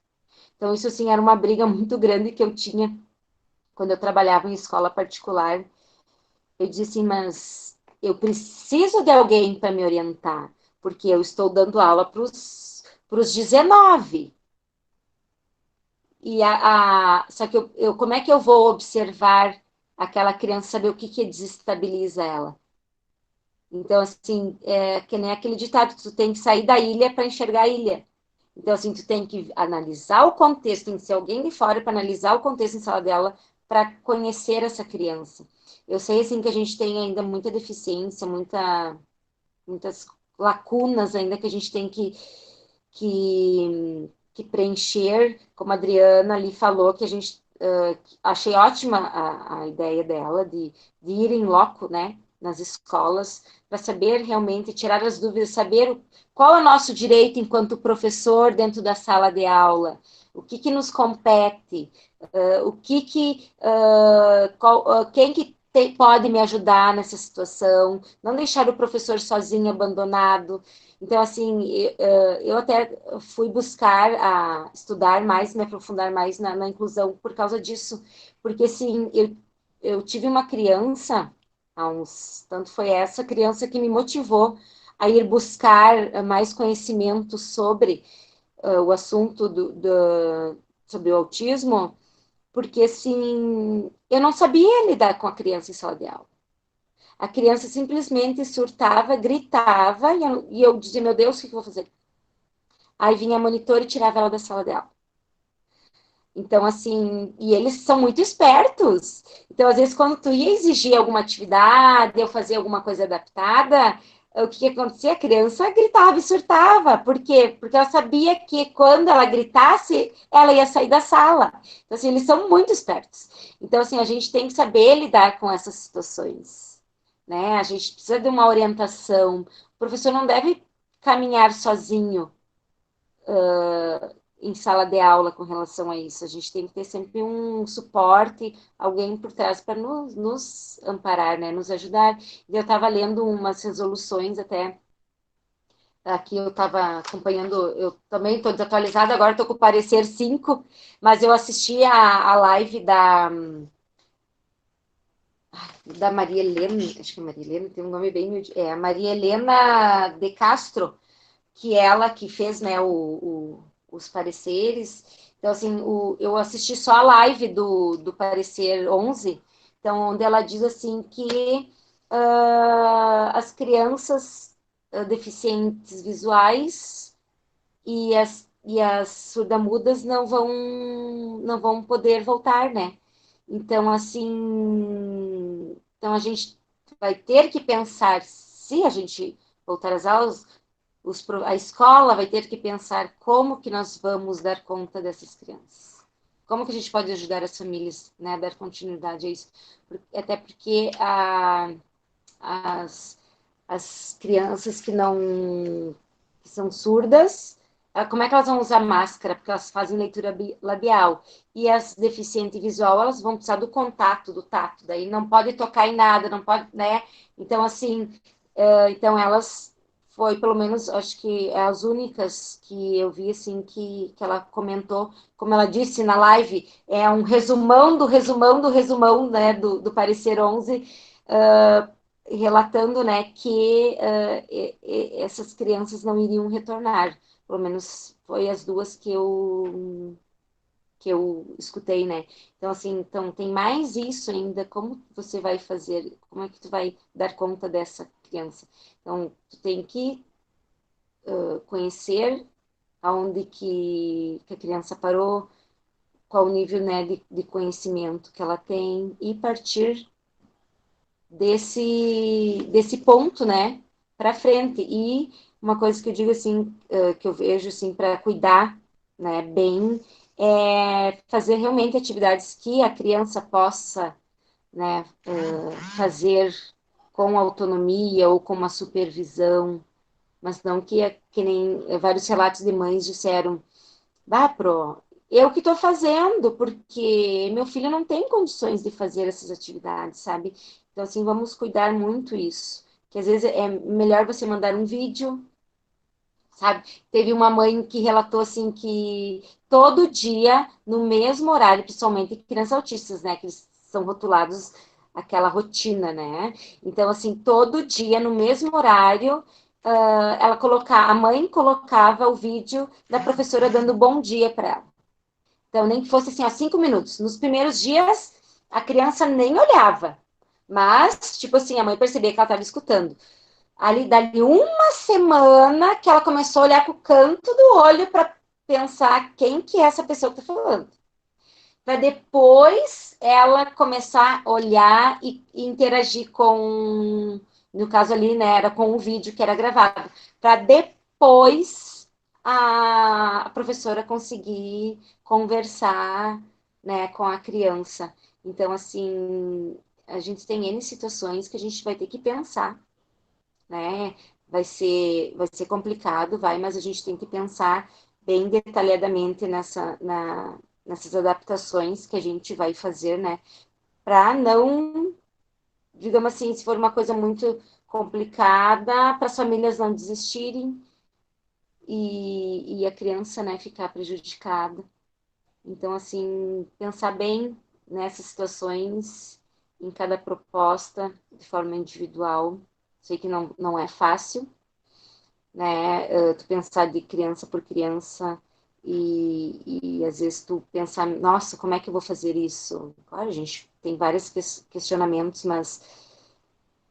Então, isso, assim, era uma briga muito grande que eu tinha quando eu trabalhava em escola particular. Eu disse, mas eu preciso de alguém para me orientar, porque eu estou dando aula para os 19. Só que como é que eu vou observar aquela criança, saber o que desestabiliza ela? Então, assim, é que nem aquele ditado, tu tem que sair da ilha para enxergar a ilha. Então, assim, tu tem que analisar o contexto, tem que ser alguém de fora para analisar o contexto em sala de aula para conhecer essa criança. Eu sei, assim, que a gente tem ainda muita deficiência, muitas lacunas ainda que a gente tem que preencher, como a Adriana ali falou, que a gente achei ótima a ideia dela de ir em loco, né, nas escolas, para saber realmente, tirar as dúvidas, saber qual é o nosso direito enquanto professor dentro da sala de aula, o que nos compete, quem que pode me ajudar nessa situação, não deixar o professor sozinho, abandonado. Então, assim, eu até fui buscar estudar mais, me aprofundar mais na inclusão por causa disso, porque, assim, eu tive uma criança, tanto foi essa criança que me motivou a ir buscar mais conhecimento sobre o assunto sobre o autismo, porque, assim, eu não sabia lidar com a criança em sala de aula. A criança simplesmente surtava, gritava, e eu dizia, meu Deus, o que eu vou fazer? Aí vinha a monitora e tirava ela da sala de aula. Então, assim, e eles são muito espertos. Então, às vezes, quando tu ia exigir alguma atividade, ou fazer alguma coisa adaptada, o que acontecia? A criança gritava e surtava. Por quê? Porque ela sabia que quando ela gritasse, ela ia sair da sala. Então, assim, eles são muito espertos. Então, assim, a gente tem que saber lidar com essas situações, né? A gente precisa de uma orientação. O professor não deve caminhar sozinho em sala de aula com relação a isso. A gente tem que ter sempre um suporte, alguém por trás para nos amparar, né? Nos ajudar. E eu estava lendo umas resoluções até. Aqui eu estava acompanhando, eu também estou desatualizada, agora estou com o parecer 5, mas eu assisti a live da Maria Helena, acho que é Maria Helena, tem um nome bem... a Maria Helena de Castro, que ela que fez, né, os pareceres. Então, assim, eu assisti só a live do parecer 11, então, onde ela diz, assim, que as crianças deficientes visuais e as surdamudas não vão poder voltar, né? Então, assim, então a gente vai ter que pensar, se a gente voltar às aulas, a escola vai ter que pensar como que nós vamos dar conta dessas crianças. Como que a gente pode ajudar as famílias, né, a dar continuidade a isso? Até porque as crianças que são surdas, como é que elas vão usar máscara? Porque elas fazem leitura labial. E as deficientes visual, elas vão precisar do contato, do tato. Daí não pode tocar em nada, não pode, né? Então, assim, então elas foi, pelo menos, acho que é as únicas que eu vi, assim, que ela comentou, como ela disse na live, é um resumão do resumão do resumão, né, do parecer 11, relatando, né, que essas crianças não iriam retornar. Pelo menos foi as duas que eu escutei, né? Então, assim, então tem mais isso ainda, como você vai fazer, como é que tu vai dar conta dessa criança? Então, tu tem que conhecer aonde que a criança parou, qual o nível, né, de conhecimento que ela tem, e partir desse ponto, né, para frente. E uma coisa que eu digo assim, que eu vejo assim, para cuidar, né, bem, é fazer realmente atividades que a criança possa, né, fazer com autonomia ou com uma supervisão, mas não que nem vários relatos de mães disseram, pro, eu que estou fazendo, porque meu filho não tem condições de fazer essas atividades, sabe? Então, assim, vamos cuidar muito isso. Que às vezes é melhor você mandar um vídeo, sabe? Teve uma mãe que relatou, assim, que todo dia, no mesmo horário, principalmente crianças autistas, né? Que eles são rotulados aquela rotina, né? Então, assim, todo dia, no mesmo horário, a mãe colocava o vídeo da professora dando bom dia para ela. Então, nem que fosse assim, 5 minutos. Nos primeiros dias, a criança nem olhava. Mas, tipo assim, a mãe percebia que ela estava escutando. Dali uma semana que ela começou a olhar para o canto do olho para pensar quem que é essa pessoa que está falando. Para depois ela começar a olhar e interagir com, no caso ali, né, era com o vídeo que era gravado. Para depois a professora conseguir conversar, né, com a criança. Então, assim, a gente tem N situações que a gente vai ter que pensar, né? Vai ser complicado, mas a gente tem que pensar bem detalhadamente nessas adaptações que a gente vai fazer, né? Para não, digamos assim, se for uma coisa muito complicada, para as famílias não desistirem e a criança, né, ficar prejudicada. Então, assim, pensar bem nessas situações, em cada proposta, de forma individual. Sei que não é fácil, né? Tu pensar de criança por criança e às vezes tu pensar, nossa, como é que eu vou fazer isso? Claro, a gente tem vários questionamentos, mas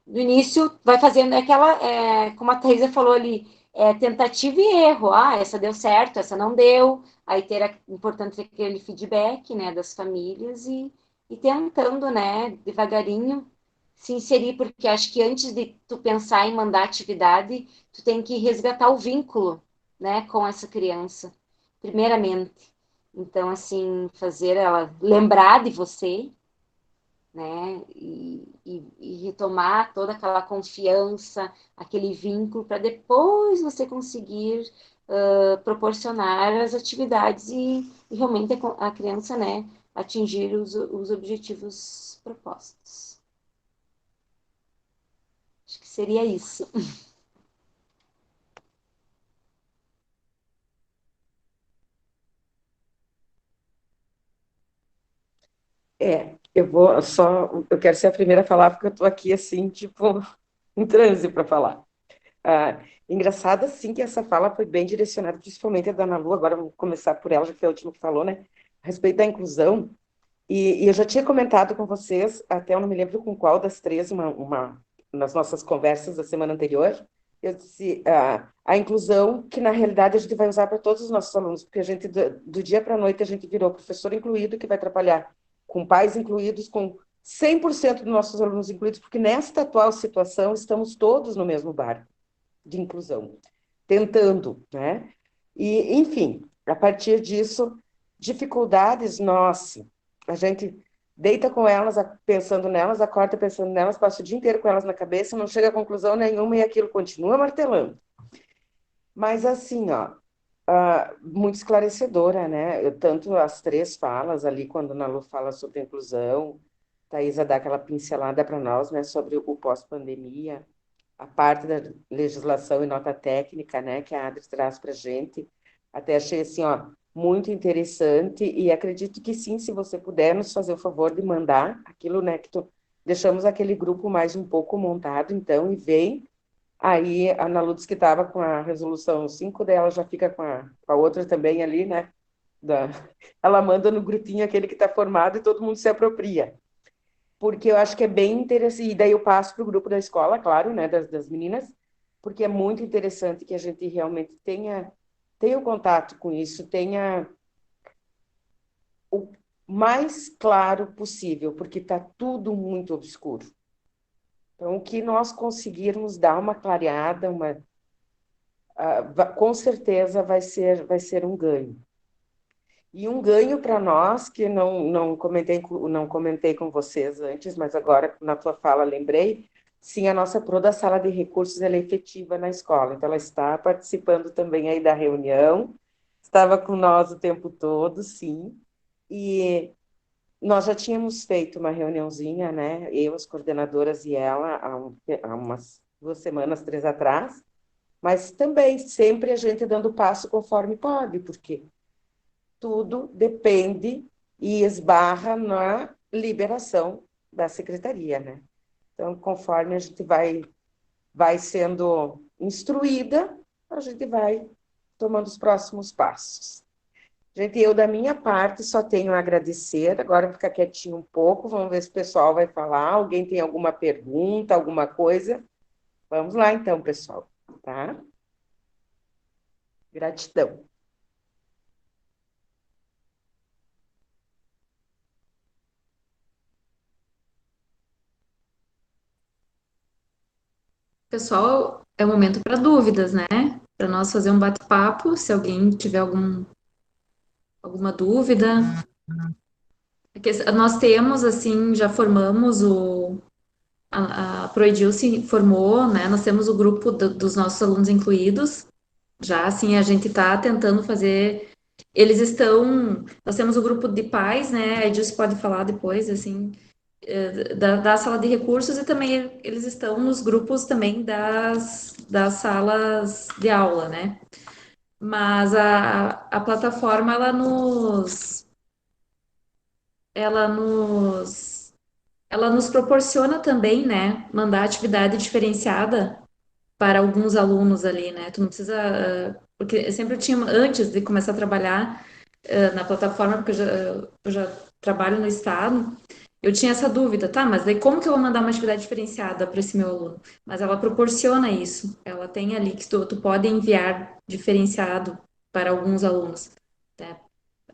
no início vai fazendo como a Thaisa falou ali, tentativa e erro. Essa deu certo, essa não deu. Aí importante ter aquele feedback, né, das famílias e tentando, né, devagarinho se inserir, porque acho que antes de tu pensar em mandar atividade, tu tem que resgatar o vínculo, né, com essa criança, primeiramente. Então, assim, fazer ela lembrar de você, né, e retomar toda aquela confiança, aquele vínculo, para depois você conseguir proporcionar as atividades e realmente a criança, né, atingir os objetivos propostos. Acho que seria isso. Eu quero ser a primeira a falar, porque eu estou aqui, assim, tipo, em transe para falar. Engraçado, sim, que essa fala foi bem direcionada, principalmente a da Ana Lu, agora vou começar por ela, já que é a última que falou, né, a respeito da inclusão, e eu já tinha comentado com vocês, até eu não me lembro com qual das três, nas nossas conversas da semana anterior, eu disse a inclusão que, na realidade, a gente vai usar para todos os nossos alunos, porque a gente, do dia para a noite, a gente virou professor incluído, que vai trabalhar com pais incluídos, com 100% dos nossos alunos incluídos, porque nesta atual situação estamos todos no mesmo barco de inclusão, tentando, né? E, enfim, a partir disso, dificuldades, nossa, a gente deita com elas, pensando nelas, acorda pensando nelas, passa o dia inteiro com elas na cabeça, não chega a conclusão nenhuma e aquilo continua martelando. Mas assim, ó, muito esclarecedora, né? Tanto as 3 falas ali, quando a Nalu fala sobre inclusão, Thaisa dá aquela pincelada para nós, né, sobre o pós-pandemia, a parte da legislação e nota técnica, né, que a Adri traz para a gente. Até achei assim, ó, muito interessante e acredito que sim, se você puder nos fazer o favor de mandar aquilo, né, deixamos aquele grupo mais um pouco montado, então, e vem. Aí a Ana Lourdes, que estava com a resolução 5 dela, já fica com a outra também ali, né? Ela manda no grupinho aquele que está formado e todo mundo se apropria. Porque eu acho que é bem interessante. E daí eu passo para o grupo da escola, claro, né? Das meninas, porque é muito interessante que a gente realmente tenha o contato com isso, tenha o mais claro possível, porque está tudo muito obscuro. Então, o que nós conseguirmos dar uma clareada, com certeza vai ser um ganho. E um ganho para nós, que não comentei com vocês antes, mas agora, na tua fala, lembrei, sim, a nossa Pro da Sala de Recursos, ela é efetiva na escola, então ela está participando também aí da reunião, estava com nós o tempo todo, sim, e nós já tínhamos feito uma reuniãozinha, né? Eu, as coordenadoras e ela, há umas 2 semanas, 3 atrás, mas também sempre a gente dando passo conforme pode, porque tudo depende e esbarra na liberação da secretaria, né? Então, conforme a gente vai sendo instruída, a gente vai tomando os próximos passos. Gente, eu da minha parte só tenho a agradecer, agora ficar quietinho um pouco, vamos ver se o pessoal vai falar, alguém tem alguma pergunta, alguma coisa? Vamos lá então, pessoal, tá? Gratidão. Pessoal, é o momento para dúvidas, né? Para nós fazer um bate-papo, se alguém tiver alguma dúvida. Porque nós temos, assim, já formamos a Proedil se formou, né? Nós temos o grupo dos nossos alunos incluídos. Já, assim, a gente está tentando fazer. Nós temos o grupo de pais, né? A Edilce pode falar depois, assim, da sala de recursos e também eles estão nos grupos também das salas de aula, né? Mas a plataforma, ela nos proporciona também, né, mandar atividade diferenciada para alguns alunos ali, né? Tu não precisa, porque eu sempre tinha, antes de começar a trabalhar na plataforma, porque eu já trabalho no estado, eu tinha essa dúvida, tá, mas daí como que eu vou mandar uma atividade diferenciada para esse meu aluno? Mas ela proporciona isso, ela tem ali que tu pode enviar diferenciado para alguns alunos, né?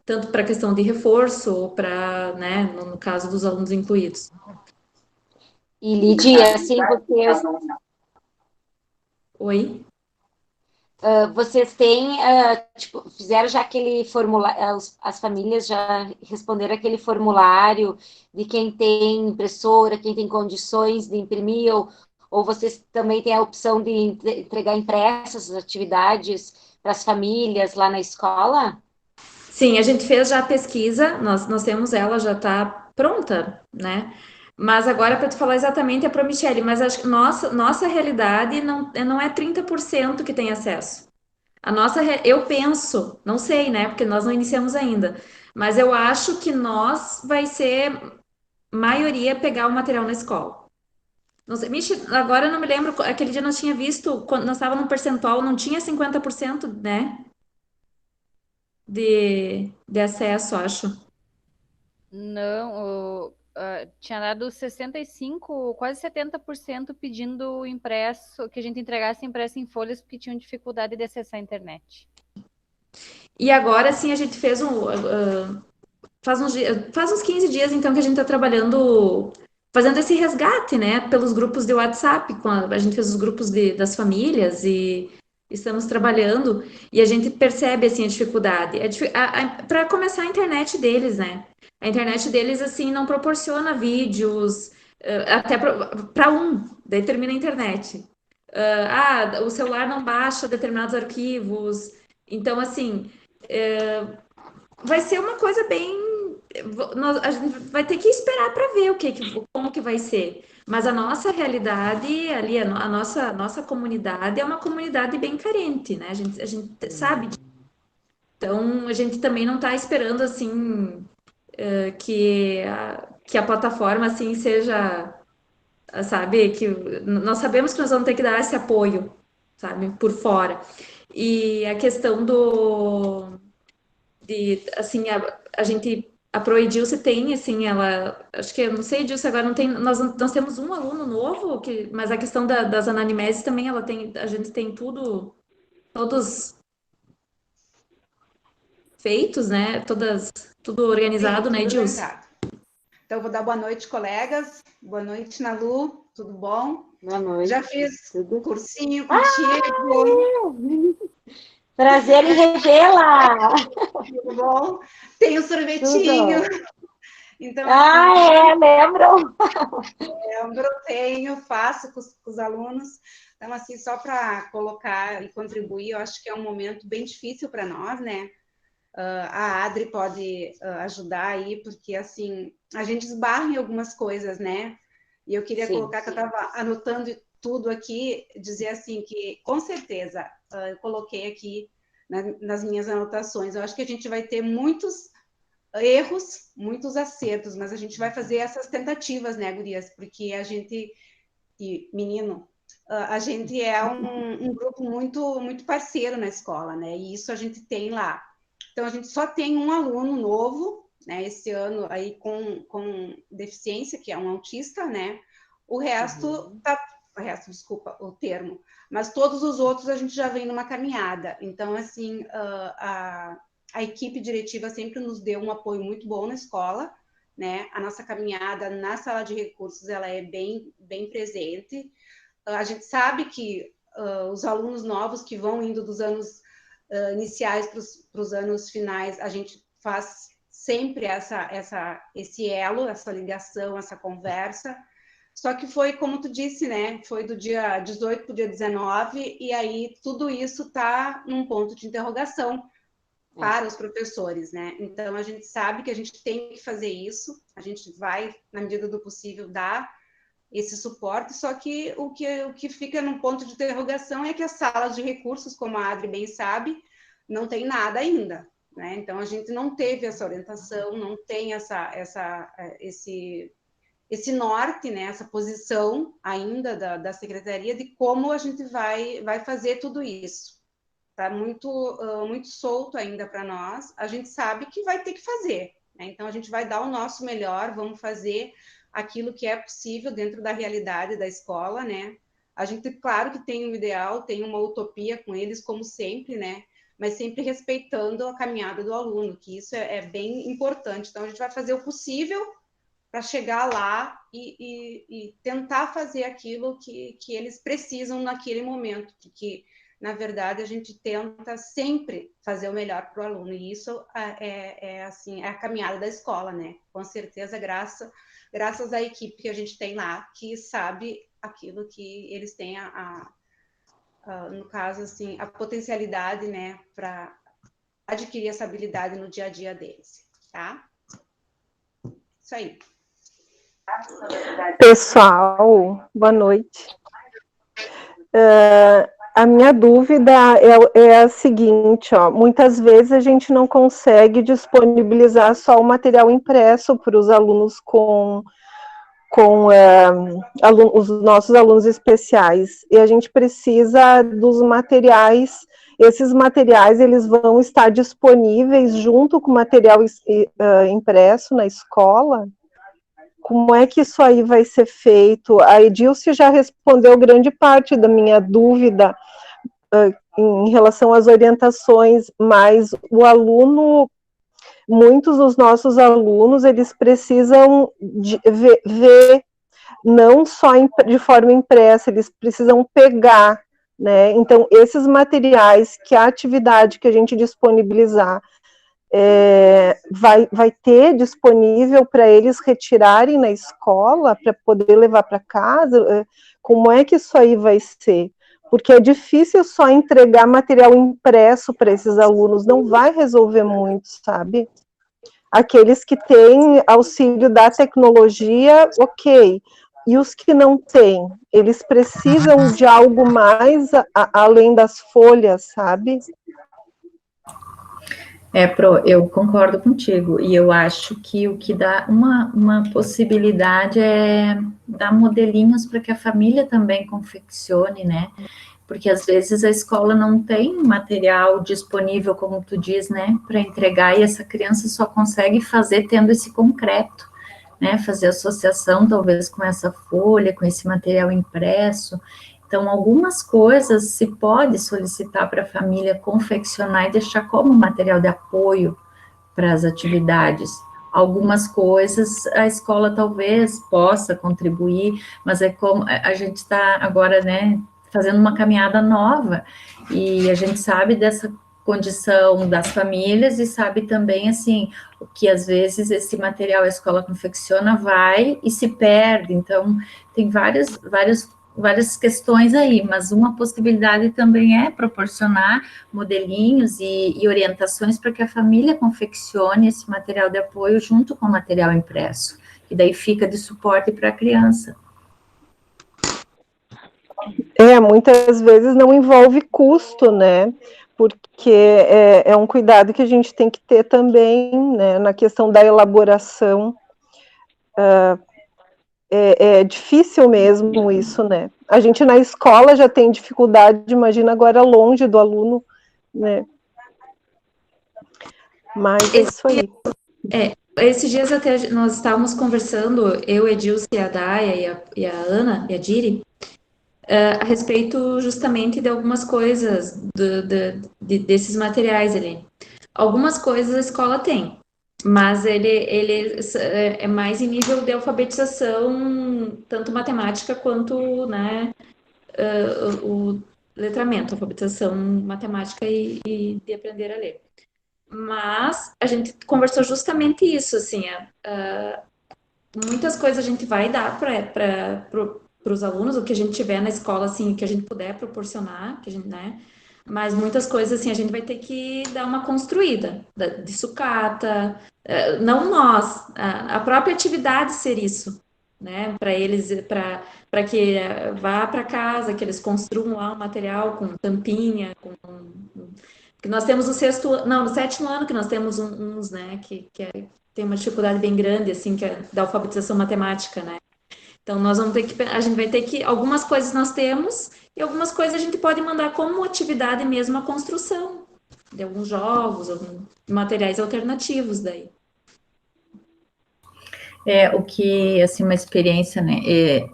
Tanto para a questão de reforço, ou para, né, no caso dos alunos incluídos. E, Lidia, assim, Oi? Vocês têm, tipo, fizeram já aquele formulário, as famílias já responderam aquele formulário de quem tem impressora, quem tem condições de imprimir, ou vocês também têm a opção de entregar impressas as atividades para as famílias lá na escola? Sim, a gente fez já a pesquisa, nós temos ela, já está pronta, né? Mas agora, para te falar exatamente, é para a Michele, mas acho que nossa realidade não é 30% que tem acesso. Eu penso, não sei, né? Porque nós não iniciamos ainda, mas eu acho que nós vai ser maioria pegar o material na escola. Não sei, agora eu não me lembro, aquele dia nós tinha visto, quando nós estávamos no percentual, não tinha 50%, né? De acesso, acho. Não, tinha dado 65%, quase 70% pedindo impresso, que a gente entregasse impresso em folhas porque tinham dificuldade de acessar a internet. E agora sim a gente fez faz uns 15 dias então que a gente está trabalhando fazendo esse resgate, né, pelos grupos de WhatsApp, a gente fez os grupos das famílias e estamos trabalhando, e a gente percebe, assim, a dificuldade. Para começar, a internet deles, né? A internet deles, assim, não proporciona vídeos, até para daí termina a internet. O celular não baixa determinados arquivos. Então, assim, vai ser uma coisa bem... a gente vai ter que esperar para ver como que vai ser. Mas a nossa realidade ali, a nossa comunidade é uma comunidade bem carente, né? A gente sabe. Então, a gente também não está esperando, assim, que a plataforma, assim, seja, sabe? Que nós sabemos que nós vamos ter que dar esse apoio, sabe? Por fora. E a questão assim, a gente... A Proedilce tem, assim, acho que, eu não sei disso agora, não tem, nós temos um aluno novo, mas a questão das anamneses também, a gente tem todos feitos, né, tudo organizado, sim, né, Edilce? Então, eu vou dar boa noite, colegas, boa noite, Nalu, tudo bom? Boa noite. Já fiz o cursinho contigo. Prazer em revê-la! Tudo bom? Tem o sorvetinho. Tudo. Então, assim, lembro. Tenho, faço com os alunos. Então, assim, só para colocar e contribuir, eu acho que é um momento bem difícil para nós, né? A Adri pode ajudar aí, porque, assim, a gente esbarra em algumas coisas, né? E eu queria colocar que eu estava anotando tudo aqui, dizer assim que, com certeza, eu coloquei aqui nas minhas anotações, eu acho que a gente vai ter muitos erros, muitos acertos, mas a gente vai fazer essas tentativas, né, gurias? Porque a gente, menino, a gente é um grupo muito parceiro na escola, né? E isso a gente tem lá. Então, a gente só tem um aluno novo, né, esse ano aí com deficiência, que é um autista, né? O resto desculpa o termo, mas todos os outros a gente já vem numa caminhada. Então, assim, a equipe diretiva sempre nos deu um apoio muito bom na escola, né? A nossa caminhada na sala de recursos, ela é bem presente. A gente sabe que os alunos novos que vão indo dos anos iniciais para os anos finais, a gente faz sempre esse elo, essa ligação, essa conversa. Só que foi, como tu disse, né? Foi do dia 18 para o dia 19, e aí tudo isso está num ponto de interrogação para os professores, né? Então, a gente sabe que a gente tem que fazer isso, a gente vai, na medida do possível, dar esse suporte, só que o que fica num ponto de interrogação é que as salas de recursos, como a Adri bem sabe, não tem nada ainda, né? Então, a gente não teve essa orientação, não tem esse norte, né, essa posição ainda da secretaria de como a gente vai fazer tudo isso. Está muito solto ainda para nós. A gente sabe que vai ter que fazer, né? Então, a gente vai dar o nosso melhor, vamos fazer aquilo que é possível dentro da realidade da escola, né? A gente, claro que tem um ideal, tem uma utopia com eles, como sempre, né? Mas sempre respeitando a caminhada do aluno, que isso é bem importante. Então, a gente vai fazer o possível para chegar lá e tentar fazer aquilo que eles precisam naquele momento, porque, na verdade, a gente tenta sempre fazer o melhor para o aluno, e isso assim, é a caminhada da escola, né? Com certeza, graças à equipe que a gente tem lá, que sabe aquilo que eles têm, no caso, assim, a potencialidade, né, para adquirir essa habilidade no dia a dia deles, tá? Isso aí. Pessoal, boa noite. A minha dúvida é a seguinte, ó, muitas vezes a gente não consegue disponibilizar só o material impresso para os alunos os nossos alunos especiais, e a gente precisa dos materiais. Esses materiais, eles vão estar disponíveis junto com o material impresso na escola? Como é que isso aí vai ser feito? A Edilce já respondeu grande parte da minha dúvida em relação às orientações, mas o aluno, muitos dos nossos alunos, eles precisam ver não só de forma impressa, eles precisam pegar, né? Então, esses materiais, que a atividade que a gente disponibilizar vai ter disponível para eles retirarem na escola, para poder levar para casa, como é que isso aí vai ser? Porque é difícil só entregar material impresso para esses alunos, não vai resolver muito, sabe? Aqueles que têm auxílio da tecnologia, ok. E os que não têm, eles precisam de algo mais além das folhas, sabe? Eu concordo contigo, e eu acho que o que dá uma possibilidade é dar modelinhos para que a família também confeccione, né? Porque às vezes a escola não tem material disponível, como tu diz, né, para entregar, e essa criança só consegue fazer tendo esse concreto, né? Fazer associação, talvez, com essa folha, com esse material impresso. Então, algumas coisas se pode solicitar para a família confeccionar e deixar como material de apoio para as atividades. Algumas coisas a escola talvez possa contribuir, mas é como a gente está agora, né, fazendo uma caminhada nova, e a gente sabe dessa condição das famílias e sabe também, assim, que às vezes esse material a escola confecciona vai e se perde, então tem várias questões aí, mas uma possibilidade também é proporcionar modelinhos e orientações para que a família confeccione esse material de apoio junto com o material impresso, e daí fica de suporte para a criança. Muitas vezes não envolve custo, né? Porque é um cuidado que a gente tem que ter também, né, na questão da elaboração. É difícil mesmo isso, né? A gente na escola já tem dificuldade, imagina agora longe do aluno, né? Mas é isso aí. Esses dias até nós estávamos conversando, eu, Edilce, a Daya e a Ana, e a Diri, a respeito justamente de algumas coisas desses materiais ali. Algumas coisas a escola tem, mas ele é mais em nível de alfabetização, tanto matemática quanto, né, o letramento, alfabetização matemática e de aprender a ler. Mas a gente conversou justamente isso, assim, muitas coisas a gente vai dar para os alunos, o que a gente tiver na escola, assim, que a gente puder proporcionar, que a gente, né? Mas muitas coisas, assim, a gente vai ter que dar uma construída, de sucata, não nós, a própria atividade ser isso, né? Para eles, para que vá para casa, que eles construam lá um material com tampinha, que nós temos no sétimo ano, que nós temos uns, né, que tem uma dificuldade bem grande, assim, que é da alfabetização matemática, né? Então, a gente vai ter que, algumas coisas nós temos, e algumas coisas a gente pode mandar como atividade mesmo a construção de alguns jogos, materiais alternativos daí. O que, assim, uma experiência, né,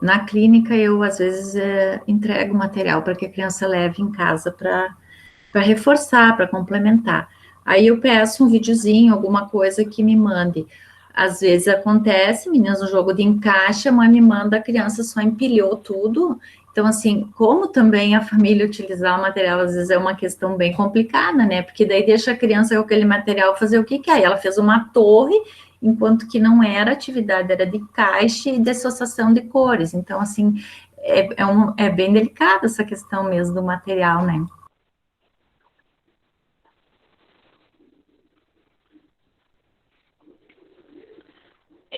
na clínica eu, às vezes, entrego material para que a criança leve em casa para reforçar, para complementar. Aí eu peço um videozinho, alguma coisa que me mande. Às vezes acontece, meninas, no jogo de encaixe, a mãe me manda, a criança só empilhou tudo. Então, assim, como também a família utilizar o material, às vezes é uma questão bem complicada, né? Porque daí deixa a criança com aquele material fazer o que quer. Ela fez uma torre, enquanto que não era atividade, era de encaixe e de associação de cores. Então, assim, é bem delicada essa questão mesmo do material, né?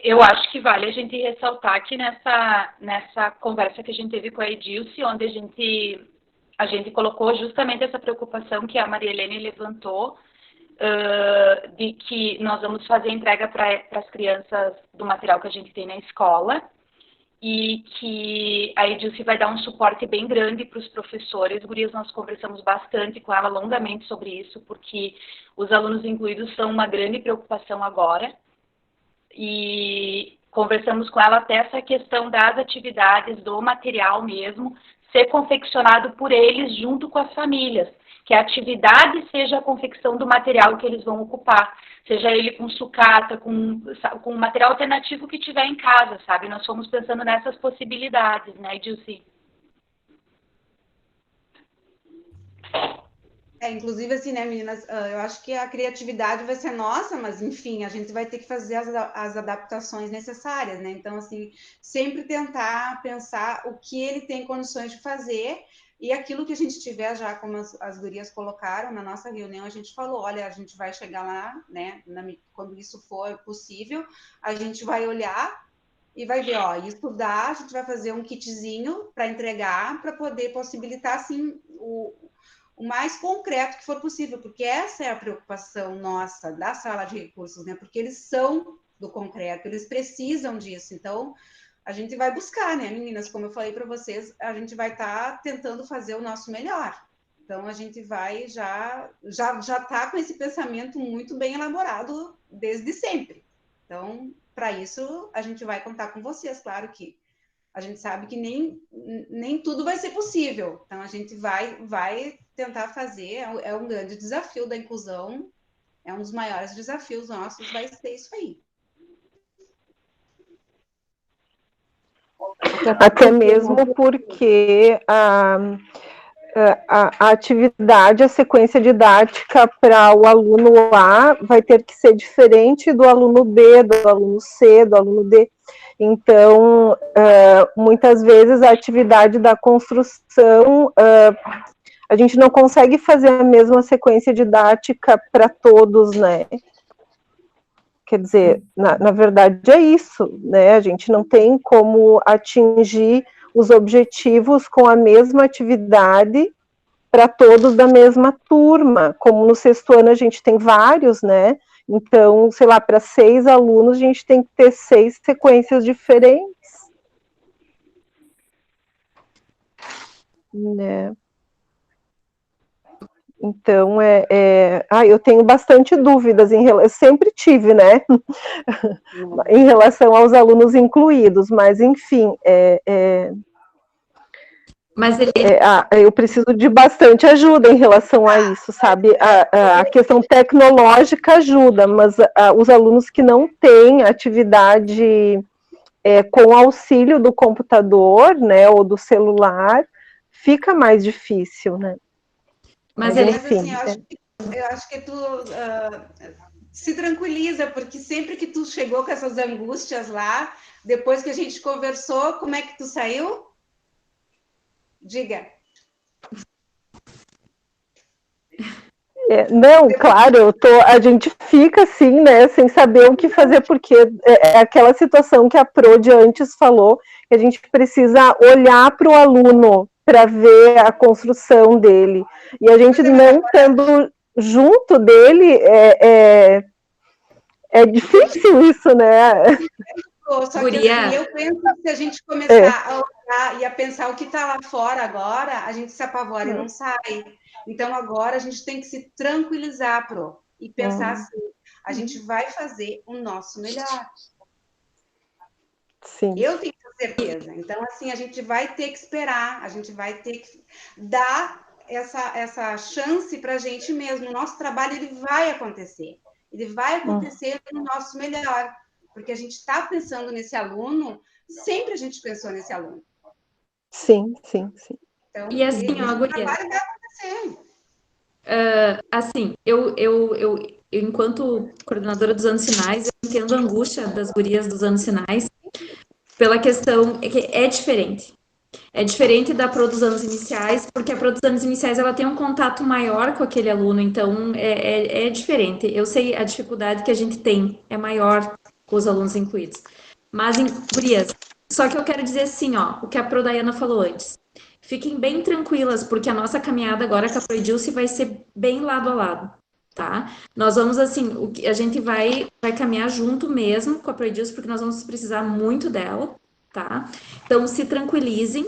Eu acho que vale a gente ressaltar aqui nessa conversa que a gente teve com a Edilce, onde a gente colocou justamente essa preocupação que a Maria Helene levantou, de que nós vamos fazer entrega para as crianças do material que a gente tem na escola, e que a Edilce vai dar um suporte bem grande para os professores. Gurias, nós conversamos bastante com ela, longamente, sobre isso, porque os alunos incluídos são uma grande preocupação agora. E conversamos com ela até essa questão das atividades, do material mesmo, ser confeccionado por eles junto com as famílias, que a atividade seja a confecção do material que eles vão ocupar, seja ele com sucata, com material alternativo que tiver em casa, sabe? Nós fomos pensando nessas possibilidades, né, Edilci? Inclusive, assim, né, meninas, eu acho que a criatividade vai ser nossa, mas, enfim, a gente vai ter que fazer as adaptações necessárias, né? Então, assim, sempre tentar pensar o que ele tem condições de fazer e aquilo que a gente tiver já, como as gurias colocaram na nossa reunião, a gente falou, olha, a gente vai chegar lá, né, quando isso for possível, a gente vai olhar e vai ver, ó, isso dá, a gente vai fazer um kitzinho para entregar, para poder possibilitar, assim, o mais concreto que for possível, porque essa é a preocupação nossa da sala de recursos, né? Porque eles são do concreto, eles precisam disso. Então, a gente vai buscar, né, meninas? Como eu falei para vocês, a gente vai estar tentando fazer o nosso melhor. Então, a gente vai já tá com esse pensamento muito bem elaborado desde sempre. Então, para isso, a gente vai contar com vocês, claro que a gente sabe que nem tudo vai ser possível. Então, a gente vai tentar fazer, é um grande desafio da inclusão, é um dos maiores desafios nossos, vai ser isso aí. Até mesmo porque a atividade, a sequência didática para o aluno A vai ter que ser diferente do aluno B, do aluno C, do aluno D. Então, muitas vezes a atividade da construção, a gente não consegue fazer a mesma sequência didática para todos, né? Quer dizer, na verdade é isso, né? A gente não tem como atingir os objetivos com a mesma atividade para todos da mesma turma, como no sexto ano a gente tem vários, né? Então, sei lá, para 6 alunos a gente tem que ter 6 sequências diferentes, né? Então, eu tenho bastante dúvidas eu sempre tive, né, em relação aos alunos incluídos, mas, enfim, eu preciso de bastante ajuda em relação a isso, sabe? A questão tecnológica ajuda, mas os alunos que não têm atividade com auxílio do computador, né, ou do celular, fica mais difícil, né? Mas enfim, assim, eu acho que tu se tranquiliza, porque sempre que tu chegou com essas angústias lá, depois que a gente conversou, como é que tu saiu? Diga. Não, claro, a gente fica assim, né, sem saber o que fazer, porque é aquela situação que a Prodi antes falou, que a gente precisa olhar para o aluno para ver a construção dele, e a gente não estando junto dele, é difícil isso, né? Só que assim, eu penso que se a gente começar a olhar e a pensar o que está lá fora agora, a gente se apavora e não sai. Então, agora a gente tem que se tranquilizar, e pensar assim, a gente vai fazer o nosso melhor. Sim. Eu tenho certeza. Então, assim, a gente vai ter que esperar, a gente vai ter que dar essa chance para a gente mesmo. O nosso trabalho, ele vai acontecer. Ele vai acontecer no nosso melhor. Porque a gente está pensando nesse aluno, sempre a gente pensou nesse aluno. Sim, sim, sim. Então, e assim, o trabalho vai acontecer. Assim, eu, enquanto coordenadora dos anos finais, eu entendo a angústia das gurias dos anos finais pela questão que é diferente. É diferente da Pro dos anos iniciais, porque a Pro dos anos iniciais ela tem um contato maior com aquele aluno, então é diferente. Eu sei a dificuldade que a gente tem, é maior com os alunos incluídos. Mas, gurias, só que eu quero dizer assim, ó, o que a Pro Daiana falou antes. Fiquem bem tranquilas, porque a nossa caminhada agora com a Proedilce vai ser bem lado a lado, tá? Nós vamos, assim, a gente vai caminhar junto mesmo com a Proedilce, porque nós vamos precisar muito dela, tá? Então, se tranquilizem.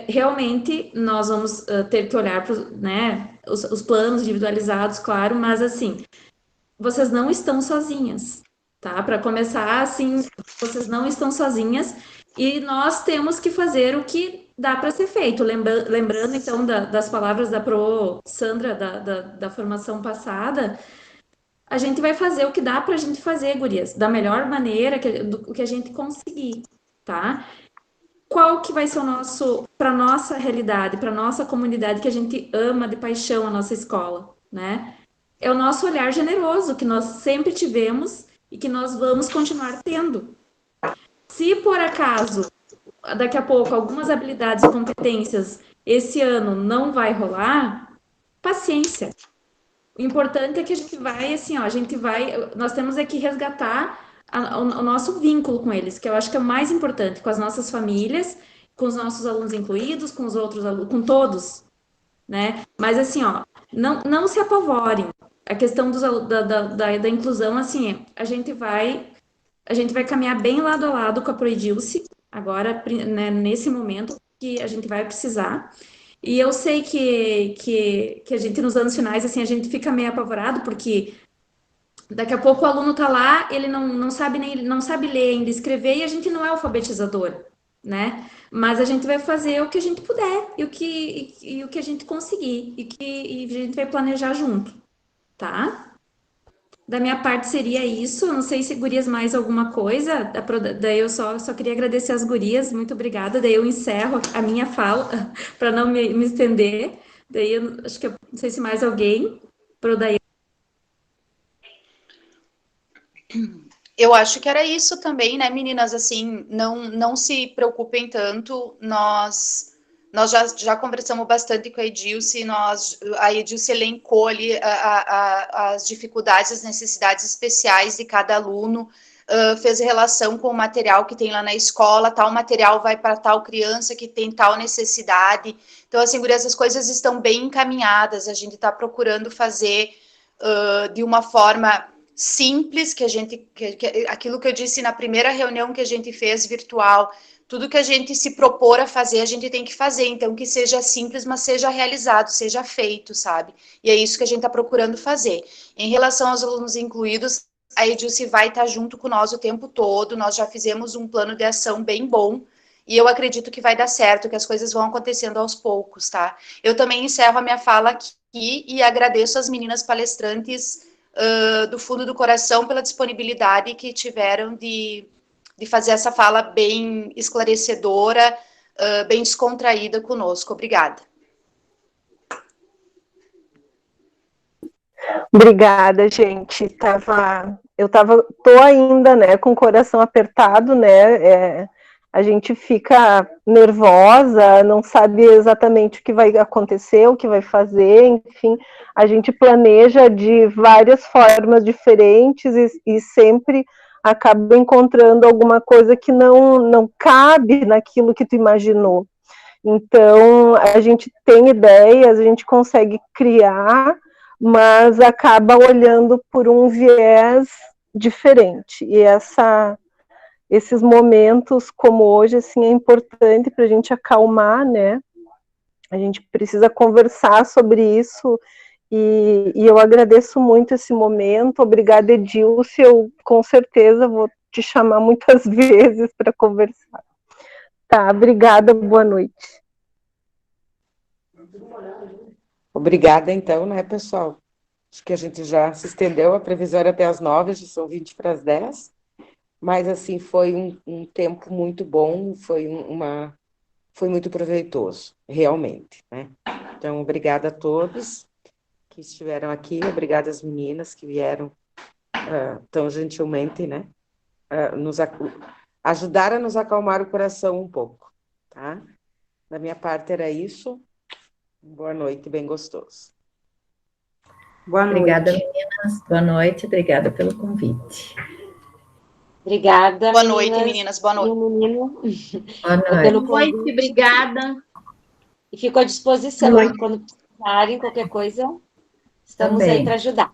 Realmente, nós vamos ter que olhar para, né, os planos individualizados, claro, mas, assim, vocês não estão sozinhas, tá? Para começar, assim, vocês não estão sozinhas e nós temos que fazer o que dá para ser feito. Lembrando, então, das palavras da Pro Sandra, da formação passada, a gente vai fazer o que dá para a gente fazer, gurias, da melhor maneira o que a gente conseguir, tá? Qual que vai ser para nossa realidade, para nossa comunidade que a gente ama de paixão a nossa escola, né? É o nosso olhar generoso que nós sempre tivemos e que nós vamos continuar tendo. Se por acaso, daqui a pouco, algumas habilidades e competências esse ano não vai rolar, paciência. O importante é que a gente vai, assim, ó, nós temos que resgatar o nosso vínculo com eles, que eu acho que é o mais importante, com as nossas famílias, com os nossos alunos incluídos, com os outros alunos, com todos, né? Mas, assim, ó, não se apavorem. A questão da inclusão, assim, a gente vai caminhar bem lado a lado com a Proedilce, agora, né, nesse momento que a gente vai precisar. E eu sei que a gente, nos anos finais, assim, a gente fica meio apavorado, porque daqui a pouco o aluno tá lá, ele não sabe ler ainda, escrever, e a gente não é alfabetizador, né? Mas a gente vai fazer o que a gente puder, e o que a gente conseguir, e a gente vai planejar junto, tá? Da minha parte seria isso. Não sei se gurias mais alguma coisa. Daí eu só queria agradecer as gurias. Muito obrigada. Daí eu encerro a minha fala para não me estender. Daí eu acho que não sei se mais alguém. Daí. Eu acho que era isso também, né, meninas? Assim, não se preocupem tanto. Nós já conversamos bastante com a Edilce, a Edilce elencou ali as dificuldades, as necessidades especiais de cada aluno, fez relação com o material que tem lá na escola, tal material vai para tal criança que tem tal necessidade. Então, assim, gurias, essas coisas estão bem encaminhadas, a gente está procurando fazer de uma forma simples, aquilo que eu disse na primeira reunião que a gente fez virtual, tudo que a gente se propor a fazer, a gente tem que fazer, então que seja simples, mas seja realizado, seja feito, sabe? E é isso que a gente está procurando fazer. Em relação aos alunos incluídos, a Edilce vai estar junto com nós o tempo todo, nós já fizemos um plano de ação bem bom, e eu acredito que vai dar certo, que as coisas vão acontecendo aos poucos, tá? Eu também encerro a minha fala aqui e agradeço às meninas palestrantes do fundo do coração pela disponibilidade que tiveram de fazer essa fala bem esclarecedora, bem descontraída conosco. Obrigada. Obrigada, gente. Tô ainda, né, com o coração apertado, né? A gente fica nervosa, não sabe exatamente o que vai acontecer, o que vai fazer, enfim, a gente planeja de várias formas diferentes e sempre acaba encontrando alguma coisa que não cabe naquilo que tu imaginou. Então, a gente tem ideias, a gente consegue criar, mas acaba olhando por um viés diferente. E esses momentos como hoje, assim, é importante para a gente acalmar, né? A gente precisa conversar sobre isso e eu agradeço muito esse momento. Obrigada, Edilce. Eu com certeza vou te chamar muitas vezes para conversar. Tá, obrigada, boa noite. Obrigada, então, né, pessoal? Acho que a gente já se estendeu, a previsão era até as 9, já são 20 para as 10. Mas, assim, foi um tempo muito bom, foi muito proveitoso, realmente, né? Então, obrigada a todos que estiveram aqui, obrigada às meninas que vieram tão gentilmente, né? Ajudar a nos acalmar o coração um pouco, tá? Da minha parte era isso. Boa noite, bem gostoso. Boa noite. Obrigada, meninas. Boa noite, obrigada pelo convite. Obrigada. Boa noite, meninas. Boa noite. Boa noite. Obrigada. E fico à disposição quando precisarem, qualquer coisa, estamos aí para ajudar.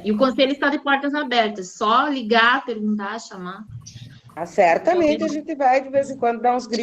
E o conselho está de portas abertas, só ligar, perguntar, chamar. Certamente a gente vai de vez em quando dar uns gritos.